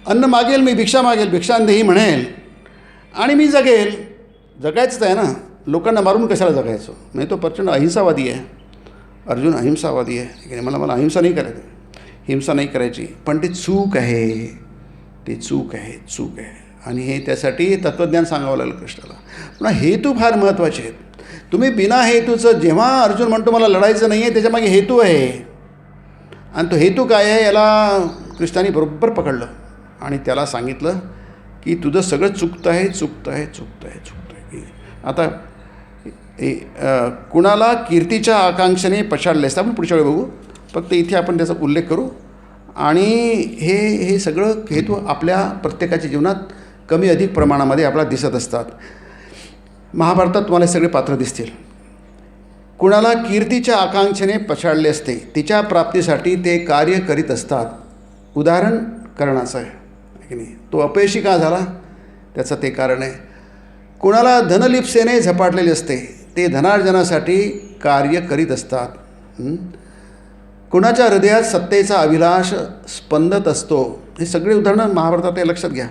अन्न मागेल, मी भिक्षा मागेल, भिक्षांदेही म्हणेल आणि मी जगेल. जगायचंच आहे ना, लोकांना मारून कशाला जगायचं. म्हणजे तो प्रचंड अहिंसावादी आहे. अर्जुन अहिंसावादी आहे की मला अहिंसा नाही करायची, हिंसा नाही करायची. पण ते चूक आहे, ते चूक आहे, चूक आहे. आणि हे त्यासाठी तत्त्वज्ञान सांगावं लागलं कृष्णाला. पण हेतू फार महत्त्वाचे आहेत. तुम्ही बिना हेतूचं, जेव्हा अर्जुन म्हणतो मला लढायचं नाही आहे, त्याच्यामागे हेतू आहे. आणि तो हेतू काय आहे याला कृष्णाने बरोबर पकडलं आणि त्याला सांगितलं की तुझं सगळं चुकतं आहे, चुकतं आहे, चुकतं आहे, चुकतं आहे. आता कुणाला कीर्तीच्या आकांक्षेने पछाडले असतं, आपण पुढच्या वेळी बघू. फक्त इथे आपण त्याचा उल्लेख करू. आणि हे सगळं हेतू आपल्या प्रत्येकाच्या जीवनात कमी अधिक प्रमाणामध्ये आपल्याला दिसत असतात. महाभारतात तुम्हाला हे सगळे पात्र दिसतील. कुणाला कीर्तीच्या आकांक्षेने पछाडले असते, तिच्या प्राप्तीसाठी ते कार्य करीत असतात. उदाहरण कर्णाचं आहे की नाही. तो अपयशी का झाला, त्याचं ते कारण आहे. कुणाला धनलिप्सेने झपाटलेले असते, ते धनार्जनासाठी कार्य करीत असतात. कुणाच्या हृदयात सत्तेचा अभिलाष स्पंदत असतो. हे सगळे उदाहरणं महाभारतात हे लक्षात घ्या.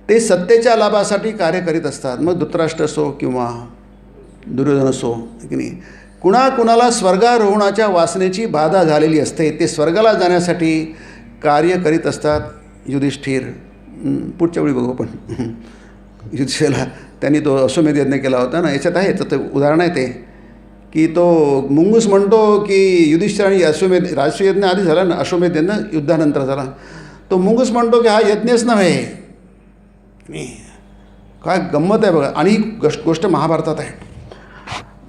ते सत्तेच्या लाभासाठी कार्य करीत असतात. मग धृतराष्ट्र असो किंवा दुर्योधन असो की नाही. कुणाला स्वर्गारोहणाच्या वासनेची बाधा झालेली असते, ते स्वर्गाला जाण्यासाठी कार्य करीत असतात. युधिष्ठिर, पुढच्या वेळी बघू आपण. युधिष्ठिरला त्यांनी तो अश्वमेध यज्ञ केला होता ना, याच्यात आहे तर उदाहरण आहे ते की तो मुंगूस म्हणतो की युधिष्ठिर आणि राष्ट्रीय यज्ञ आधी झाला ना, अश्वमेध यज्ञ युद्धानंतर झाला. तो मुंगूस म्हणतो की हा यज्ञच नव्हे. काय गंमत आहे बघा. आणि ही गोष्ट महाभारतात आहे.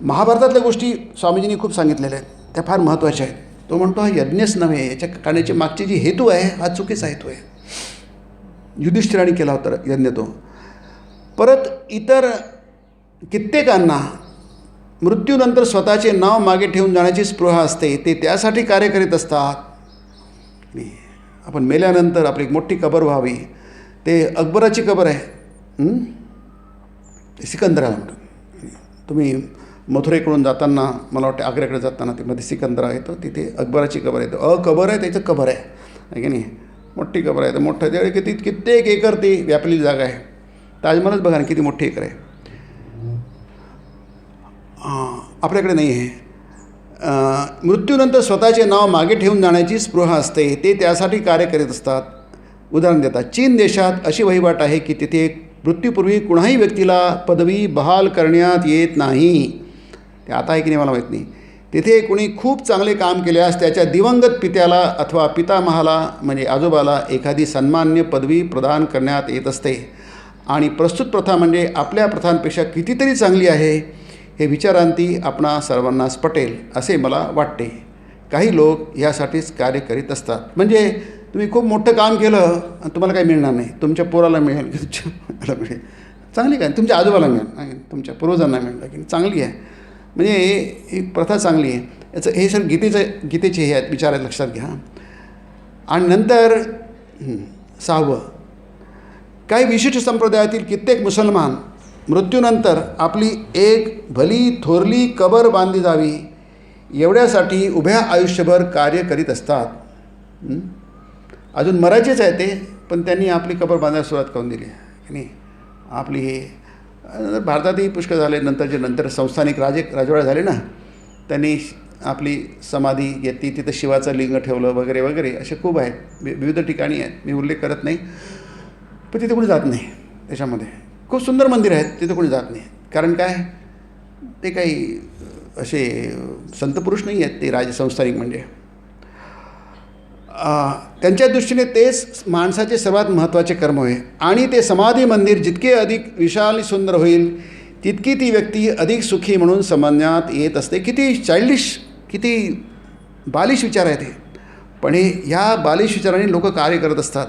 महाभारतातल्या गोष्टी स्वामीजींनी खूप सांगितलेल्या आहेत, त्या फार महत्त्वाच्या आहेत. तो म्हणतो हा यज्ञच नव्हे, याच्या करण्याची मागची जी हेतू आहे हा चुकीचा हेतू आहे. युधिष्ठिराने केला होता यज्ञ तो. परत इतर कित्येकांना मृत्यूनंतर स्वतःचे नाव मागे ठेवून जाण्याची स्पृहा असते, ते त्यासाठी कार्य करीत असतात. आपण मेल्यानंतर आपली एक मोठी कबर व्हावी. ते अकबराची कबर आहे, सिकंदराला म्हणतात. तुम्ही मथुरेकडून जाताना, मला वाटतं आग्र्याकडे जाताना ते मध्ये सिकंदरा येतो, तिथे अकबराची कबर आहे. कबर आहे, त्याचं कबर आहे की नाही. मोठी कबर आहे. तर मोठं त्यावेळी कित्येक एकर ती व्यापलेली जागा आहे. ताजमहलच बघा ना किती मोठी एकर आहे. आपल्याकडे नाही आहे. मृत्यूनंतर स्वतःचे नाव मागे ठेवून जाण्याची स्पृहा असते, ते त्यासाठी कार्य करीत असतात. उदाहरण देतात. चीन देशात अशी वहिवाट आहे की तिथे मृत्यूपूर्वी कुणाही व्यक्तीला पदवी बहाल करण्यात येत नाही. ते आता आहे की नाही मला माहीत नाही. तिथे कुणी खूप चांगले काम केल्यास त्याच्या दिवंगत पित्याला अथवा पितामहाला म्हणजे आजोबाला एखादी सन्मान्य पदवी प्रदान करण्यात येत असते. आणि प्रस्तुत प्रथा म्हणजे आपल्या प्रथांपेक्षा कितीतरी चांगली आहे हे विचारांती आपणा सर्वांनाच पटेल असे मला वाटते. काही लोक यासाठीच कार्य करीत असतात. म्हणजे तुम्ही खूप मोठं काम केलं आणि तुम्हाला काही मिळणार नाही. तुमच्या पोराला मिळेल की तुमच्या मुलाला मिळेल, चांगली काय, तुमच्या आजोबाला मिळेल, तुमच्या पूर्वजांना मिळेल की चांगली आहे. म्हणजे ही प्रथा चांगली आहे. याचं हे सर गीतेचे हे आहेत विचार लक्षात घ्या. आणि नंतर 6वं, काही विशिष्ट संप्रदायातील कित्येक मुसलमान मृत्यूनंतर आपली एक भली थोरली कबर बांधली जावी एवढ्यासाठी उभ्या आयुष्यभर कार्य करीत असतात. अजून मरायचेच आहे ते, पण त्यांनी आपली कबर बांधायला सुरुवात करून दिली आहे नाही. आपली हे भारतातही पुष्कळ झाले. नंतर संस्थानिक राजवाडे झाले ना, त्यांनी आपली समाधी घेतली, तिथं शिवाचं लिंग ठेवलं वगैरे वगैरे असे खूप आहेत, विविध ठिकाणी आहेत. मी उल्लेख करत नाही, पण तिथे कोणी जात नाही. त्याच्यामध्ये खूप सुंदर मंदिर आहेत, तिथे कोणी जात नाही. कारण काय, ते काही असे संतपुरुष नाही आहेत ते संस्थानिक. म्हणजे त्यांच्या दृष्टीने तेच माणसाचे सर्वात महत्त्वाचे कर्म होय. आणि ते समाधी मंदिर जितके अधिक विशाल सुंदर होईल तितकी ती व्यक्ती अधिक सुखी म्हणून समजण्यात येत असते. किती चाइल्डिश, किती बालिश विचार आहे ते, पण ह्या बालिश विचाराने लोक कार्य करत असतात.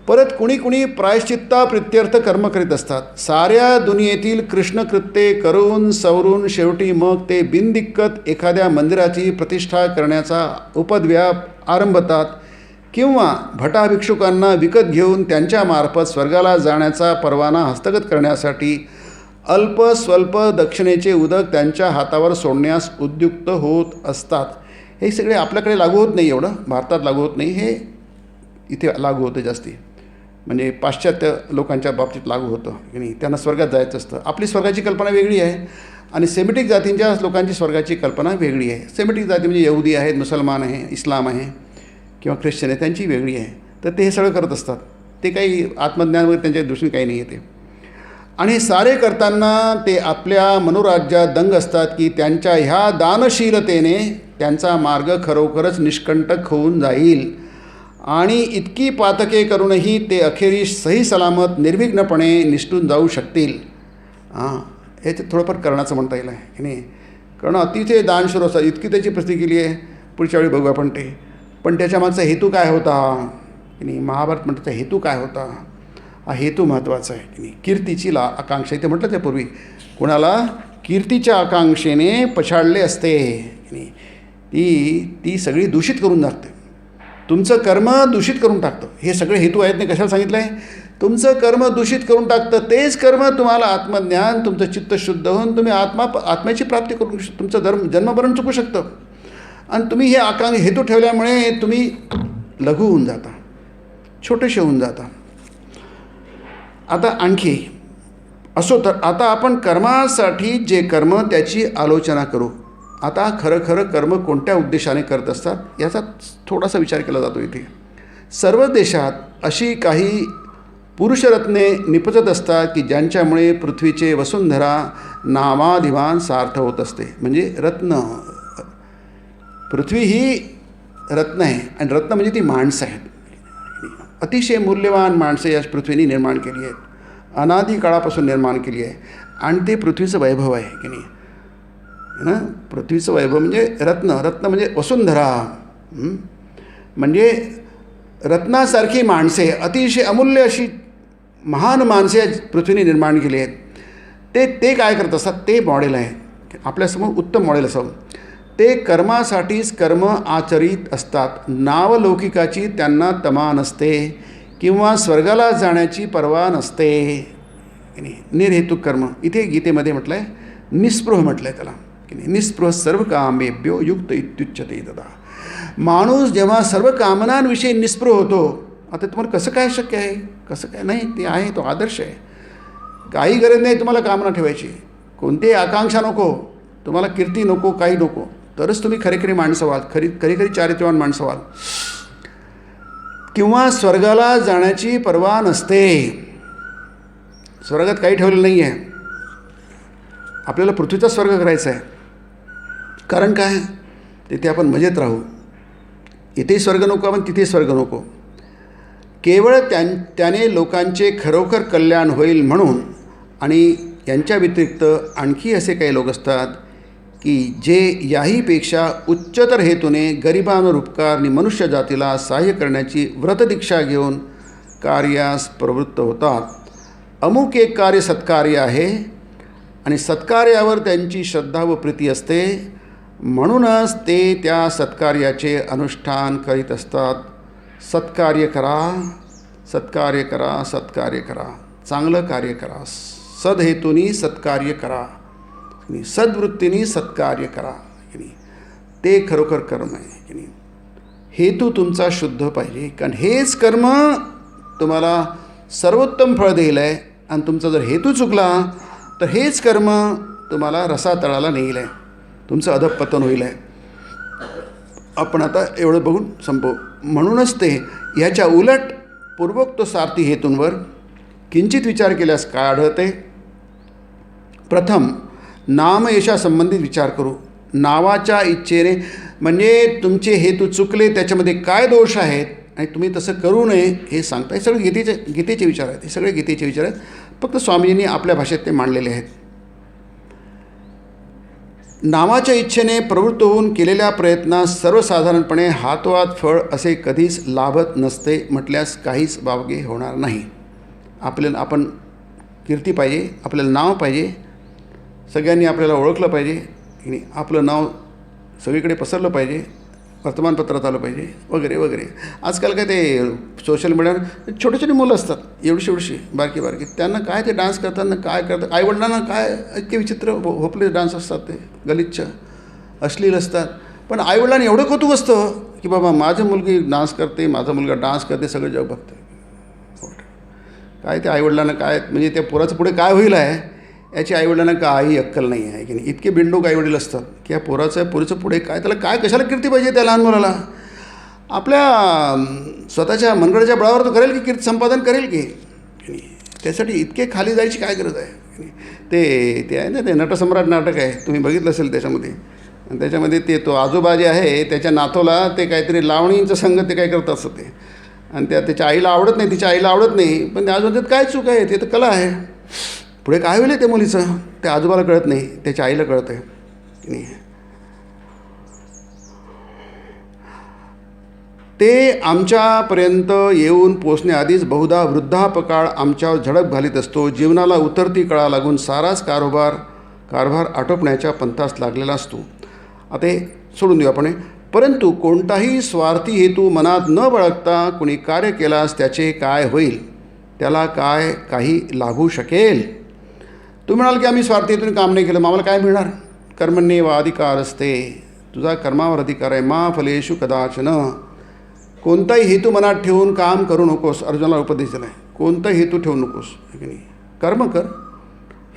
परत कुणी प्रायश्चित्ता प्रित्यर्थ कर्म करीत असतात. साऱ्या दुनियेतील कृष्णकृत्ये करून सवरून शेवटी मग ते बिनदिक्कत एखाद्या मंदिराची प्रतिष्ठा करण्याचा उपद्व्याप आरंभतात किंवा भटाभिक्षुकांना विकत घेऊन त्यांच्यामार्फत स्वर्गाला जाण्याचा परवाना हस्तगत करण्यासाठी अल्प स्वल्प दक्षिणेचे उदक त्यांच्या हातावर सोडण्यास उद्युक्त होत असतात. हे सगळे आपल्याकडे लागू होत नाही, एवढं भारतात लागू होत नाही, हे इथे लागू होतं जास्ती. म्हणजे पाश्चात्य लोकांच्या बाबतीत लागू होतं की नाही. त्यांना स्वर्गात जायचं असतं. आपली स्वर्गाची कल्पना वेगळी आहे आणि सेमिटिक जातींच्या लोकांची स्वर्गाची कल्पना वेगळी आहे. सेमिटिक जाती म्हणजे यहुदी आहेत, मुसलमान आहे, इस्लाम आहे किंवा ख्रिश्चन आहे, त्यांची वेगळी आहे. तर ते हे सगळं करत असतात. ते काही आत्मज्ञान वगैरे त्यांच्या दृष्टीने काही नाही येते. आणि हे सारे करताना ते आपल्या मनोराज्यात दंग असतात की त्यांच्या ह्या दानशीलतेने त्यांचा मार्ग खरोखरच निष्कंटक होऊन जाईल आणि इतकी पातके करूनही ते अखेरीस सही सलामत निर्विघ्नपणे निसटून जाऊ शकतील. हे थोडंफार कर्णाचं म्हणता येईल आहे की नाही. कर्ण अतिशय दानशूर असतात, इतकी त्याची प्रसिद्धी केली आहे. पुढच्या वेळी बघू आपण ते. पण त्याच्यामागचा हेतू काय होता की नाही, महाभारत म्हणतात हेतू काय होता, हा हेतू महत्त्वाचा आहे की नाही. कीर्तीची आकांक्षा, इथे म्हटलं त्यापूर्वी, कोणाला कीर्तीच्या आकांक्षेने पछाडले असते की नाही, ती सगळी दूषित करून टाकते. तुमचं कर्म दूषित करून टाकतं. हे सगळे हेतू आहेत नाही, कशाला सांगितलं आहे, तुमचं कर्म दूषित करून टाकतं. तेच कर्म तुम्हाला आत्मज्ञान, तुमचं चित्त शुद्ध होऊन तुम्ही आत्म्याची प्राप्ती करू शकता. तुमचं जन्मभरण चुकू शकतं. आणि तुम्ही हे हेतू ठेवल्यामुळे तुम्ही लघु होऊन जाता, छोटेसे होऊन जाता. आता आणखी असो तर आता आपण कर्मासाठी जे कर्म त्याची आलोचना करू. आता खरं कर्म कोणत्या उद्देशाने करत असतात याचा थोडासा विचार केला जातो इथे. सर्व देशात अशी काही पुरुषरत्ने निपजत असतात की ज्यांच्यामुळे पृथ्वीचे वसुंधरा नामाधिमान सार्थ होत असते. म्हणजे रत्न, पृथ्वी ही रत्न आहे आणि रत्न म्हणजे ती माणसं आहेत. अतिशय मूल्यवान माणसं या पृथ्वीने निर्माण केली आहेत, अनादी काळापासून निर्माण केली आहे. आणि ते पृथ्वीचं वैभव आहे की नाही ना. पृथ्वीचं वैभव म्हणजे रत्न म्हणजे वसुंधरा. म्हणजे रत्नासारखी माणसे, अतिशय अमूल्य अशी महान माणसे पृथ्वीने निर्माण केली आहेत. ते काय करत असतात, ते मॉडेल आहे आपल्यासमोर, उत्तम मॉडेल असावं. ते कर्मासाठीच कर्म आचरित असतात. नावलौकिकाची त्यांना तमा नसते किंवा स्वर्गाला जाण्याची पर्वा नसते. निर्हेतुक कर्म, इथे गीतेमध्ये म्हटलं आहे निस्पृह म्हटलं आहे त्याला की नाही. निस्पृह सर्व कामेभ्यो युक्त इत्युच्यते तदा. माणूस जेव्हा सर्व कामनांविषयी निस्पृह होतो, आता तुम्हाला कसं काय शक्य आहे, कसं काय नाही, ते आहे, तो आदर्श आहे. काही गरज नाही तुम्हाला कामना ठेवायची, कोणतीही आकांक्षा नको, तुम्हाला कीर्ती नको, काही नको, तरच तुम्ही खरी माणसं व्हाल, खरी चारित्र्यवान माणसं व्हाल. किंवा स्वर्गाला जाण्याची पर्वा नसते. स्वर्गात काही ठेवलेलं नाही आहे. आपल्याला पृथ्वीचा स्वर्ग करायचा आहे. कारण काय, तिथे आपण मजेत राहू, इथे स्वर्ग नको, आपण तिथे स्वर्ग नको. केवळ त्याने लोकांचे खरोखर कल्याण होईल म्हणून. आणि यांच्या व्यतिरिक्त आणखी असे काही लोक असतात की जे याहीपेक्षा उच्चतर हेतूने गरिबांवर उपकार आणि मनुष्य जातीला सहाय्य करण्याची व्रतदीक्षा घेऊन कार्यास प्रवृत्त होतात. अमुक एक कार्य सत्कार्य आहे आणि सत्कार्यावर त्यांची श्रद्धा व प्रीती असते, म्हणूनच ते त्या सत्कार्याचे अनुष्ठान करीत असतात. सत्कार्य करा, सत्कार्य करा, सत्कार्य करा, चांगलं कार्य करा, सदहेतूनी सत्कार्य करा, सद्वृत्तीने सत्कार्य करा. ते खरोखर कर्म आहे. हेतू तुमचा शुद्ध पाहिजे, कारण हेच कर्म तुम्हाला सर्वोत्तम फळ देईल आहे. आणि तुमचा जर हेतू चुकला तर हेच कर्म तुम्हाला रसातळाला नेईल आहे, तुमचं अधःपतन होईल आहे. आपण आता एवढं बघून संपवू. म्हणूनच ते ह्याच्या उलट पूर्वोक्त सार्थी हेतूंवर किंचित विचार केल्यास काय आढळते. प्रथम नामयशासंबंधित विचार करू. नावाच्या इच्छेने, म्हणजे तुमचे हेतू चुकले, त्याच्यामध्ये काय दोष आहेत आणि तुम्ही तसं करू नये हे सांगता. हे सगळे गीतेचे विचार आहेत. हे सगळे गीतेचे विचार आहेत. फक्त स्वामीजींनी आपल्या भाषेत ते मांडलेले आहेत. नावाच्या इच्छेने प्रवृत्त होऊन केलेल्या प्रयत्नास सर्वसाधारणपणे हातोहात फळ असे कधीच लाभत नसते म्हटल्यास काहीच वावगे होणार नाही. आपण कीर्ती पाहिजे, आपल्याला नाव पाहिजे, सगळ्यांनी आपल्याला ओळखलं पाहिजे, आणि आपलं नाव सगळीकडे पसरलं पाहिजे, वर्तमानपत्रात आलं पाहिजे, वगैरे वगैरे. आजकाल काय ते सोशल मीडियावर छोटे छोटे मुलं असतात, एवढीशी बारकी बारकी, त्यांना काय ते डान्स करताना काय करतात, आईवडिलांना काय इतके विचित्र होपलेस डान्स असतात, ते गलिच्छ अश्लील असतात. पण आईवडिलांना एवढं कौतुक असतं की बाबा माझी मुलगी डान्स करते, माझा मुलगा डान्स करते, सगळं जग बघतं. काय ते आईवडिलांना काय, म्हणजे त्या पोराचं पुढे काय होईल आहे याची आईवडिलांना काही अक्कल नाही आहे की नाही. इतके बिंडोक आईवडील असतात की या पोरीचं पुढे काय, त्याला काय कशाला कीर्ती पाहिजे त्या लहान मुलाला. आपल्या स्वतःच्या मनगडाच्या बळावर तो करेल की कीर्ती संपादन करेल की नाही. त्यासाठी इतके खाली जायची काय गरज आहे. ते आहे ना, ते नटसम्राट नाटक आहे, तुम्ही बघितलं असेल त्याच्यामध्ये. आणि त्याच्यामध्ये ते तो आजोबा जे आहे त्याच्या नातोला ते काहीतरी लावणींचं संग ते काय करत असतं ते, आणि त्याच्या आईला आवडत नाही, तिच्या आईला आवडत नाही, पण त्या आजोबात काय चूक आहे, ते तर कला आहे. पुढे काय होईल त्या मुलीचं त्या आजोबाला कळत नाही, त्याच्या आईला कळत आहे की नाही. ते आमच्यापर्यंत येऊन पोचण्याआधीच बहुधा वृद्धापकाळ आमच्यावर झडप घालीत असतो. जीवनाला उतरती कळा लागून साराच कारभार आटोपण्याच्या पंथास लागलेला असतो. आता हे सोडून देऊ आपण. परंतु कोणताही स्वार्थी हेतू मनात न बाळगता कोणी कार्य केल्यास त्याचे काय होईल, त्याला काही लाभू शकेल. तू म्हणाल की आम्ही स्वार्थी हेतून काम नाही केलं, मग आम्हाला काय मिळणार. कर्मण्येव अधिकार असते, तुझा कर्मावर अधिकार आहे. मा फलेषु कदाचन. कोणताही हेतू मनात ठेवून काम करू नकोस. अर्जुनाला उपदेश दिला आहे, कोणताही हेतू ठेवू नकोस की नाही. कर्म कर,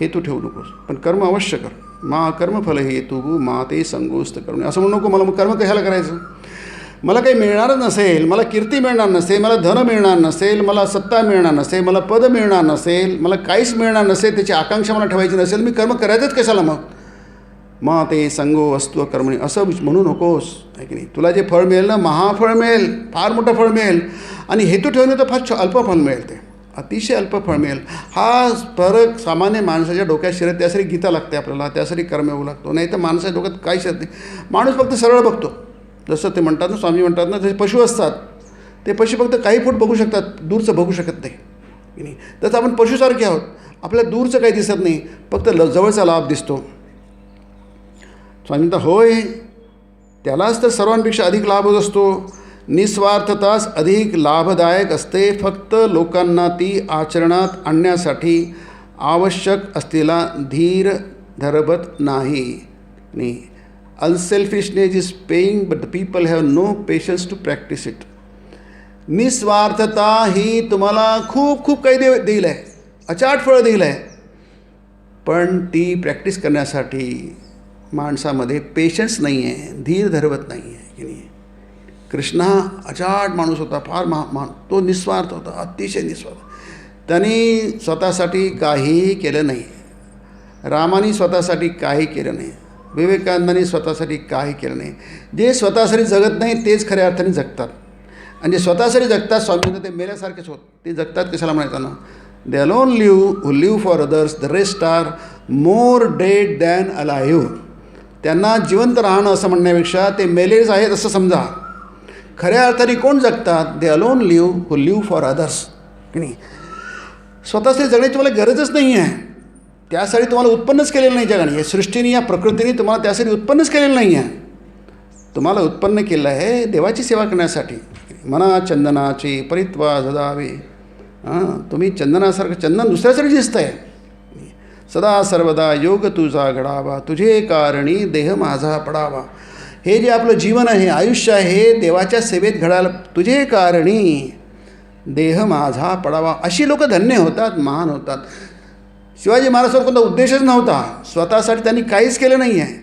हेतू ठेवू नकोस, पण कर्म अवश्य कर. मा कर्मफल हेतू मा ते संगोस्त करून. असं म्हणू नको मला मग कर्म कशाला करायचं, मला काही मिळणारच नसेल, मला कीर्ती मिळणार नसेल, मला धन मिळणार नसेल, मला सत्ता मिळणार नसेल, मला पद मिळणार नसेल, मला काहीच मिळणार नसेल, त्याची आकांक्षा मला ठेवायची नसेल, मी कर्म करायचंच कशाला मग. मा ते संगो वस्तू कर्मणी असं म्हणू नकोस आहे की नाही. तुला जे फळ मिळेल ना, महाफळ मिळेल, फार मोठं फळ मिळेल. आणि हेतू ठेवणे तर फार अल्प फळ मिळेल, ते अतिशय अल्प फळ मिळेल. हा फरक सामान्य माणसाच्या डोक्यात शिरत. त्यासाठी गीता लागते आपल्याला, त्यासाठी कर्म येऊ लागतो. नाही तर माणसाच्या डोक्यात काही शिरत नाही. माणूस फक्त सरळ बघतो, जसं ते म्हणतात ना, स्वामी म्हणतात ना, जसे पशु असतात, ते पशु फक्त काही फूट बघू शकतात, दूरचं बघू शकत नाही की नाही. तसं आपण पशुसारखे आहोत, आपल्याला दूरचं काही दिसत नाही, फक्त जवळचा लाभ दिसतो. स्वामी म्हणतात होय, त्यालाच तर सर्वांपेक्षा अधिक लाभ होत असतो. निस्वार्थताच अधिक लाभदायक असते. फक्त लोकांना ती आचरणात आणण्यासाठी आवश्यक असलेला धीर धरबत नाही. Unselfishness is paying but the people have no patience to practise it. निस्वार्थता ही तुम्हाला खूप खूप काही देईल आहे, अचाट फळं देईल आहे, पण ती प्रॅक्टिस करण्यासाठी माणसामध्ये पेशन्स नाही आहे, धीर धरवत नाही आहे की नाही. कृष्ण हा अचाट माणूस होता, फार तो निस्वार्थ होता, अतिशय निस्वार्थ. त्यांनी स्वतःसाठी काहीही केलं नाही. रामाने स्वतःसाठी काही केलं नाही. विवेकानंदांनी स्वतःसाठी काही केलं नाही. जे स्वतःसाठी जगत नाही तेच खऱ्या अर्थाने जगतात. आणि जे स्वतःसाठी जगतात स्वामींना ते मेल्यासारखेच होत. ते जगतात कशाला म्हणायचं ना. दे alone who leave for others, the rest are more dead than alive. त्यांना जिवंत राहणं असं म्हणण्यापेक्षा ते मेलेच आहेत असं समजा. खऱ्या अर्थाने कोण जगतात? दे alone who leave for others. की नाही, स्वतःसाठी जगण्याची तुम्हाला गरजच नाही आहे. त्यासाठी तुम्हाला उत्पन्नच केलेलं नाही जगाने. या सृष्टीने, या प्रकृतीने तुम्हाला त्यासाठी उत्पन्नच केलेलं नाही आहे. तुम्हाला उत्पन्न केलं आहे देवाची सेवा करण्यासाठी. मना चंदनाची परित्वा जदावे. तुम्ही चंदनासारखं चंदन दुसऱ्यासाठी दिसतं आहे. सदा सर्वदा योग तुझा घडावा, तुझे कारणी देह माझा पडावा. हे जे आपलं जीवन आहे, आयुष्य आहे, देवाच्या सेवेत घडायला तुझे कारणी देह माझा पडावा. अशी लोक धन्य होतात, महान होतात. शिवाजी महाराजांवर कोणता उद्देशच नव्हता. स्वतःसाठी त्यांनी काहीच केलं नाही आहे.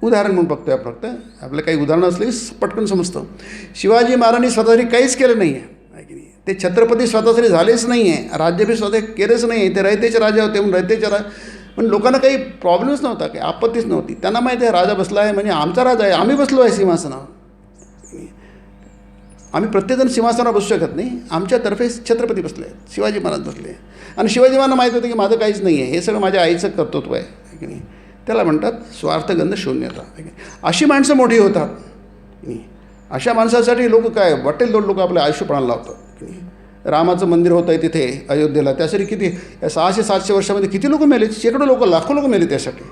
उदाहरण म्हणून बघतोय आपण फक्त. आपलं काही उदाहरणं असली पटकन समजतं. शिवाजी महाराजांनी स्वतःसाठी काहीच केलं नाही आहे. ते छत्रपती स्वतःसाठी झालेच नाही आहे. राज्याभिषेक स्वतः केलंच नाही आहे. ते रयतेचे राजा होते म्हणून रयतेचे पण लोकांना काही प्रॉब्लेमच नव्हता, काही आपत्तीच नव्हती. त्यांना माहिती आहे राजा बसला आहे म्हणजे आमचा राजा आहे, आम्ही बसलो आहे सिंहासनावर. आम्ही प्रत्येकजण सिंहासनावर बसू शकत नाही. आमच्यातर्फे छत्रपती बसले आहेत, शिवाजी महाराज बसले. आणि शिवाजी महाराजांना माहीत होतं की माझं काहीच नाही आहे, हे सगळं माझ्या आईचं कर्तृत्व आहे की नाही. त्याला म्हणतात स्वार्थगंध शून्यता. अशी माणसं मोठी होतात. अशा माणसासाठी लोक काय वाटेल दोन लोक आपल्या आयुष्यपणाला लावतात. रामाचं मंदिर होतं आहे तिथे अयोध्येला, त्यासाठी किती 600-700 वर्षामध्ये किती लोक मेले, शेकडो लोक, लाखो लोक मेले त्यासाठी.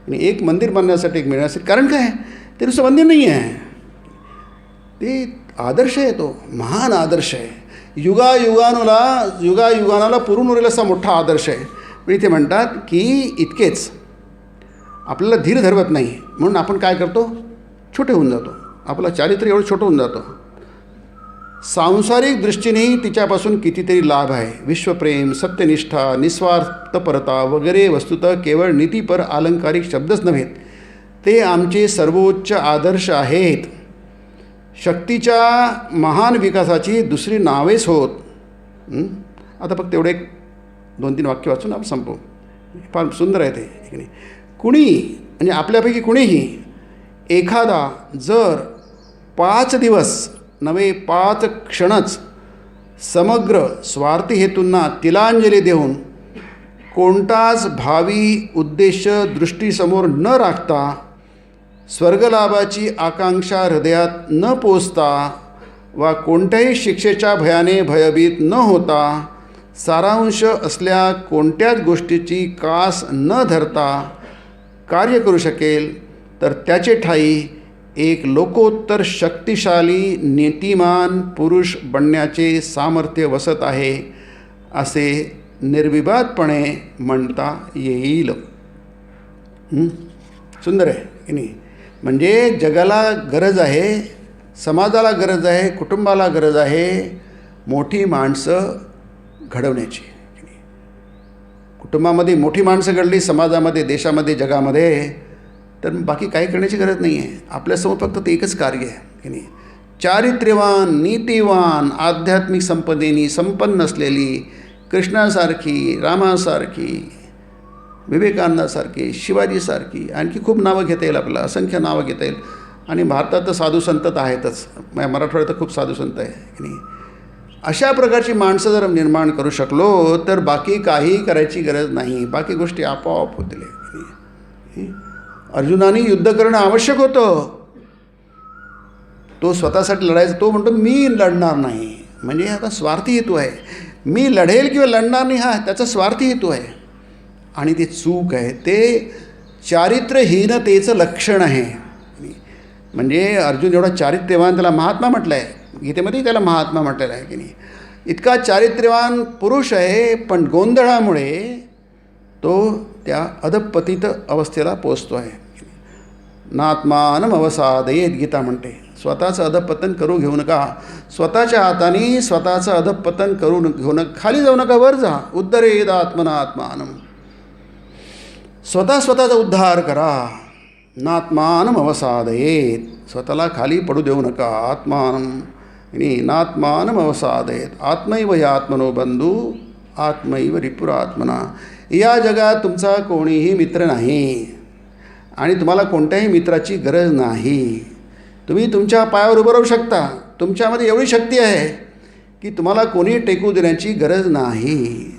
आणि एक मंदिर बांधण्यासाठी, एक मिळण्यासाठी. कारण काय, ते नुसतं मंदिर नाही आहे, ते आदर्श आहे. तो महान आदर्श आहे. युगायुगानाला पुरून उरेल असा मोठा आदर्श आहे. पण इथे म्हणतात की इतकेच आपल्याला धीर धरवत नाही म्हणून आपण काय करतो, छोटे होऊन जातो. आपलं चारित्र्य एवढं छोटं होऊन जातं. सांसारिक दृष्टीनेही तिच्यापासून कितीतरी लाभ आहे. विश्वप्रेम, सत्यनिष्ठा, निस्वार्थपरता वगैरे वस्तुतः केवळ नीतीपर अलंकारिक शब्दच नव्हेत, ते आमचे सर्वोच्च आदर्श आहेत. शक्तीच्या महान विकासाची दुसरी नावेच होत. आता फक्त एवढे 2-3 वाक्य वाचून आपण संपवू. फार सुंदर आहे ते. कुणी म्हणजे आपल्यापैकी कुणीही एखादा जर 5 दिवस नव्हे 5 क्षणच समग्र स्वार्थी हेतूंना तिलांजली देऊन कोणताच भावी उद्देश दृष्टीसमोर न राखता, स्वर्गलाभाची आकांक्षा हृदयात न पोचता वा कोणत्याही शिक्षेच्या भयाने भयभीत न होता, सारांश असल्या कोणत्याच गोष्टीची कास न धरता कार्य करू शकेल, तर त्याचे ठाई एक लोकोत्तर शक्तिशाली नीतिमान पुरुष बनण्याचे सामर्थ्य वसत आहे, असे निर्विवादपणे म्हणता येईल. सुंदर आहे की नाही. म्हणजे जगाला गरज आहे, समाजाला गरज आहे, कुटुंबाला गरज आहे मोठी माणसं घडवण्याची. कुटुंबामध्ये मोठी माणसं घडली, समाजामध्ये, देशामध्ये, जगामध्ये, तर बाकी काही करण्याची गरज नाही आहे. आपल्यासमोर फक्त ते एकच कार्य आहे की नाही. चारित्र्यवान, नीतिवान, आध्यात्मिक संपदेनी संपन्न असलेली, कृष्णासारखी, रामासारखी, विवेकानंदासारखी, शिवाजीसारखी, आणखी खूप नावं घेता येईल आपल्याला, असंख्य नावं घेता येईल. आणि भारतात तर साधू संत तर आहेतच, मराठवाड्यात तर खूप साधू संत आहे की नाही. अशा प्रकारची माणसं जर निर्माण करू शकलो तर बाकी काही करायची गरज नाही, बाकी गोष्टी आपोआप होतील. अर्जुनाने युद्ध करणं आवश्यक होतं. तो स्वतःसाठी लढायचा. तो म्हणतो मी लढणार नाही, म्हणजे आता स्वार्थी हेतू आहे. मी लढेल किंवा लढणार नाही हा त्याचा स्वार्थी हेतू आहे. आणि ते चूक आहे. ते चारित्र्यहीनतेचं लक्षण आहे. म्हणजे अर्जुन एवढा चारित्र्यवान, त्याला महात्मा म्हटलं आहे, गीतेमध्ये त्याला महात्मा म्हटलेलं आहे की नाही. इतका चारित्र्यवान पुरुष आहे, पण गोंधळामुळे तो त्या अधपतित अवस्थेला पोचतो आहे. नात्मानम अवसादयेत गीता म्हणते. स्वतःचं अधपतन करू घेऊ नका. स्वतःच्या हाताने स्वतःचं अधपतन करू घेऊ नका. खाली जाऊ नका, वर जा. उद्धरेद आत्मनात्मानम. स्वतःचा उद्धार करा. नात्मानम अवसादयेत. स्वतःला खाली पडू देऊ नका. आत्मानम नात्मानम अवसादयेत. आत्मैव ह्यात्मनो बंधू आत्मैव रिपुरात्मना. या जगात तुमचा कोणीही मित्र नाही. आणि तुम्हाला कोणत्याही मित्राची गरज नाही. तुम्ही तुमच्या पायावर उभं राहू शकता. तुमच्यामध्ये एवढी शक्ती आहे की तुम्हाला कोणी टेकू देण्याची गरज नाही.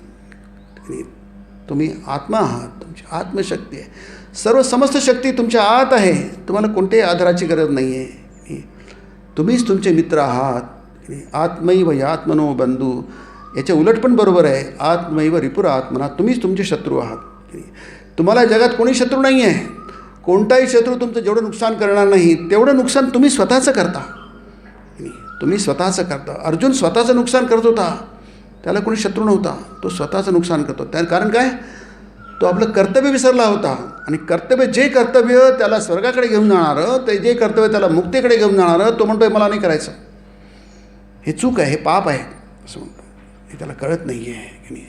तुम्ही आत्मा आहात. तुमची आत्मशक्ती आहे. सर्व समस्त शक्ती तुमच्या आत आहे. तुम्हाला कोणत्याही आधाराची गरज नाही आहे. तुम्हीच तुमचे मित्र आहात. आत्मैव ह्यात्मनो बंधू. याच्या उलट पण बरोबर आहे. आत्मैव रिपुर आत्मना. तुम्हीच तुमचे शत्रू आहात. तुम्हाला जगात कोणी शत्रू नाही आहे. कोणताही शत्रू तुमचं जेवढं नुकसान करणार नाही तेवढं नुकसान तुम्ही स्वतःचं करता. तुम्ही स्वतःचं करता. अर्जुन स्वतःचं नुकसान करत होता. त्याला कोणी शत्रू नव्हता. तो स्वतःचं नुकसान करतो. त्या कारण काय, तो आपलं कर्तव्य विसरला होता. आणि जे कर्तव्य त्याला स्वर्गाकडे घेऊन जाणारं, ते जे कर्तव्य त्याला मुक्तीकडे घेऊन जाणारं, तो म्हणतोय मला नाही करायचं. हे चूक आहे, हे पाप आहे असं म्हणतो. हे त्याला कळत नाही आहे की नाही.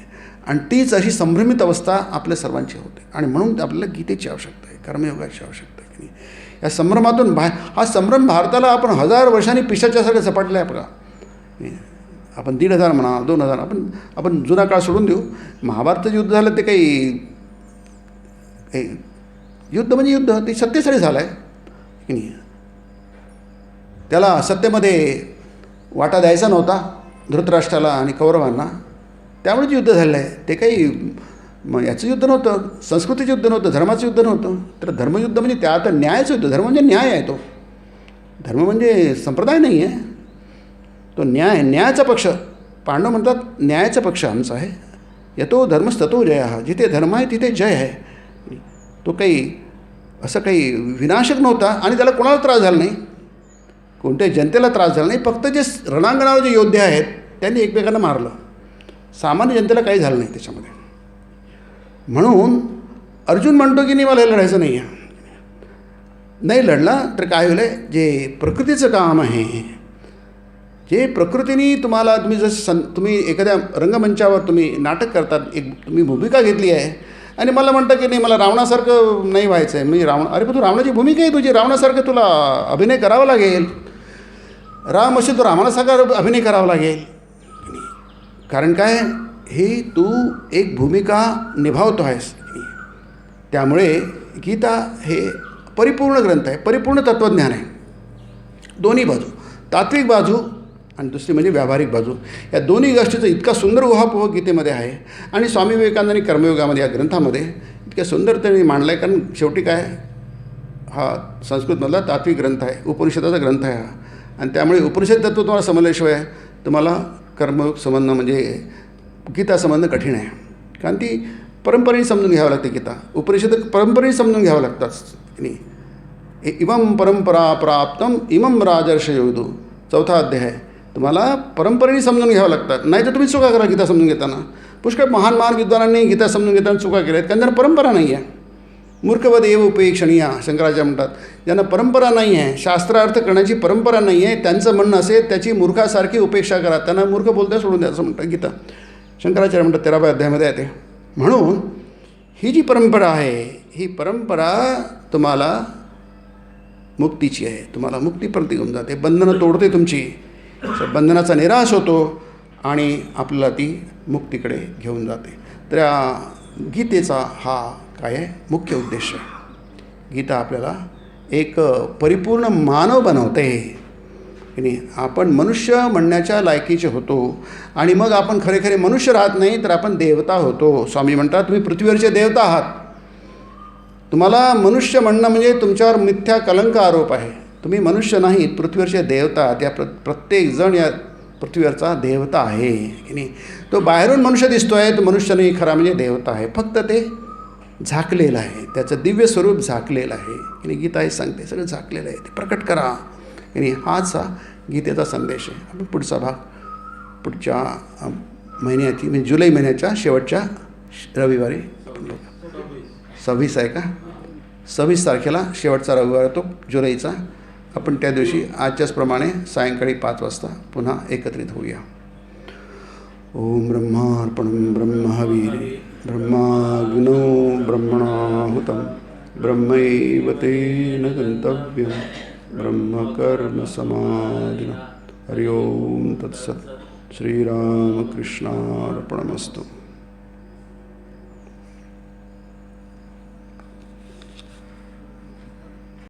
आणि तीच अशी संभ्रमित अवस्था आपल्या सर्वांची होते. आणि म्हणून आपल्याला गीतेची आवश्यकता आहे, कर्मयोगाची आवश्यकता आहे की नाही. या संभ्रमातून हा संभ्रम भारताला आपण 1000 वर्षांनी पिशाच्यासारखं झपाटलं आहे बघा. आपण 1500 म्हणा, 2000, आपण जुना काळ सोडून देऊ. महाभारताचं युद्ध झालं ते काही युद्ध म्हणजे युद्ध, ते सत्तेसाठी झालं आहे की नाही. त्याला सत्तेमध्ये वाटा द्यायचा नव्हता धृतराष्ट्राला आणि कौरवांना, त्यामुळेच युद्ध झालं आहे. ते काही याचं युद्ध नव्हतं, संस्कृतीचं युद्ध नव्हतं, धर्माचं युद्ध नव्हतं. तर धर्मयुद्ध म्हणजे त्या आता न्यायाचं युद्ध. धर्म म्हणजे न्याय आहे. तो धर्म म्हणजे संप्रदाय नाही आहे, तो न्यायाचा पक्ष. पांडव म्हणतात न्यायाचा पक्ष आमचा आहे. यतो धर्मस्ततो जय हा. जिथे धर्म आहे तिथे जय आहे. तो काही असं काही विनाशक नव्हता. आणि त्याला कोणाला त्रास झाला नाही, कोणत्याही जनतेला त्रास झाला नाही. फक्त जे रणांगणावर जे योद्धे आहेत त्यांनी एकमेकांना मारलं. सामान्य जनतेला काही झालं नाही त्याच्यामध्ये. म्हणून अर्जुन म्हणतो की नाही मला हे लढायचं नाही आहे. नाही लढला तर काय होईल, जे प्रकृतीचं काम आहे, जे प्रकृतीने तुम्हाला तुम्ही एखाद्या रंगमंचावर तुम्ही नाटक करतात, तुम्ही भूमिका घेतली आहे आणि मला म्हणतं की नाही मला रावणासारखं नाही व्हायचं आहे. मी अरे पण तू रावणाची भूमिका आहे तुझी. रावणासारखं तुला अभिनय करावा लागेल. राम असेल तो रावणासारखा अभिनय करावा लागेल. कारण काय, ही तू एक भूमिका निभावतो आहेस. त्यामुळे गीता हे परिपूर्ण ग्रंथ आहे, परिपूर्ण तत्त्वज्ञान आहे. दोन्ही बाजू, तात्विक बाजू आणि दुसरी म्हणजे व्यावहारिक बाजू, या दोन्ही गोष्टीचा इतका सुंदर उहापोह गीतेमध्ये आहे. आणि स्वामी विवेकानंदांनी कर्मयोगामध्ये या ग्रंथामध्ये इतक्या सुंदरतेने मांडलं आहे. कारण शेवटी काय, हा संस्कृतमधला तात्विक ग्रंथ आहे, उपनिषदाचा ग्रंथ आहे हा. आणि त्यामुळे उपनिषद तत्व तुम्हाला समजल्याशिवाय तुम्हाला कर्मयोग समजणं म्हणजे गीता समजणं कठीण आहे. कारण ती परंपरेने समजून घ्यावं लागते. गीता उपनिषद परंपरेने समजून घ्यावं लागतात. इमं परंपरा प्राप्तम इमं राजर्षयोदू 4था अध्याय. तुम्हाला परंपरेने समजून घ्यावं लागतात, नाही तर तुम्ही चुका करा गीता समजून घेताना. पुष्कळ महान विद्वानांनी गीता समजून घेताना चुका केल्या आहेत, कारण त्यांना परंपरा नाही आहे. मूर्खवद एव उपेक्षणीया शंकराचार्य म्हणतात. ज्यांना परंपरा नाही आहे, शास्त्रार्थ करण्याची परंपरा नाही आहे, त्यांचं म्हणणं असेल त्याची मूर्खासारखी उपेक्षा करा. त्यांना मूर्ख बोलता सोडून द्या असं म्हणतात गीता. शंकराचार्य म्हणतात 13व्या अध्यायामध्ये आहे ते. म्हणून ही जी परंपरा आहे, ही परंपरा तुम्हाला मुक्तीची आहे. तुम्हाला मुक्तीपर्यंत घेऊन जाते, बंधनं तोडते तुमची, बंधनाचा निराश होतो आणि आपल्याला ती मुक्तीकडे घेऊन जाते. तर या गीतेचा हा काय आहे, मुख्य उद्देश आहे. गीता आपल्याला एक परिपूर्ण मानव बनवते की नाही. आपण मनुष्य म्हणण्याच्या लायकीचे होतो आणि मग आपण खरे खरे मनुष्य राहत नाही, तर आपण देवता होतो. स्वामी म्हणतात तुम्ही पृथ्वीवरचे देवता आहात. तुम्हाला मनुष्य म्हणणं म्हणजे तुमच्यावर मिथ्या कलंक आरोप आहे. तुम्ही मनुष्य नाहीत, पृथ्वीवरचे देवता. त्या प्रत्येकजण या पृथ्वीवरचा देवता आहे की नाही. तो बाहेरून मनुष्य दिसतो आहे, तो मनुष्य नाही, खरा म्हणजे देवता आहे. फक्त ते झाकलेलं आहे, त्याचं दिव्य स्वरूप झाकलेलं आहे की नाही. गीता हे सांगते सगळं झाकलेलं आहे, ते प्रकट करा की नाही. हाच हा गीतेचा संदेश आहे. आपण पुढचा भाग पुढच्या महिन्याची म्हणजे जुलै महिन्याच्या शेवटच्या रविवारी आपण बघू. 26 आहे का, 26 तारखेला शेवटचा रविवार तो जुलैचा. आपण त्या दिवशी आजच्याचप्रमाणे सायंकाळी 5 वाजता पुन्हा एकत्रित होऊया. ओम ब्रह्मार्पणं ब्रह्महवीरे ब्रह्माग्नो ब्रह्मणाहुतं ब्रह्मैव तेन गन्तव्यं ब्रह्मकर्म समाधिना. हरि ओम तत्सत्. श्रीरामकृष्णार्पणमस्तु.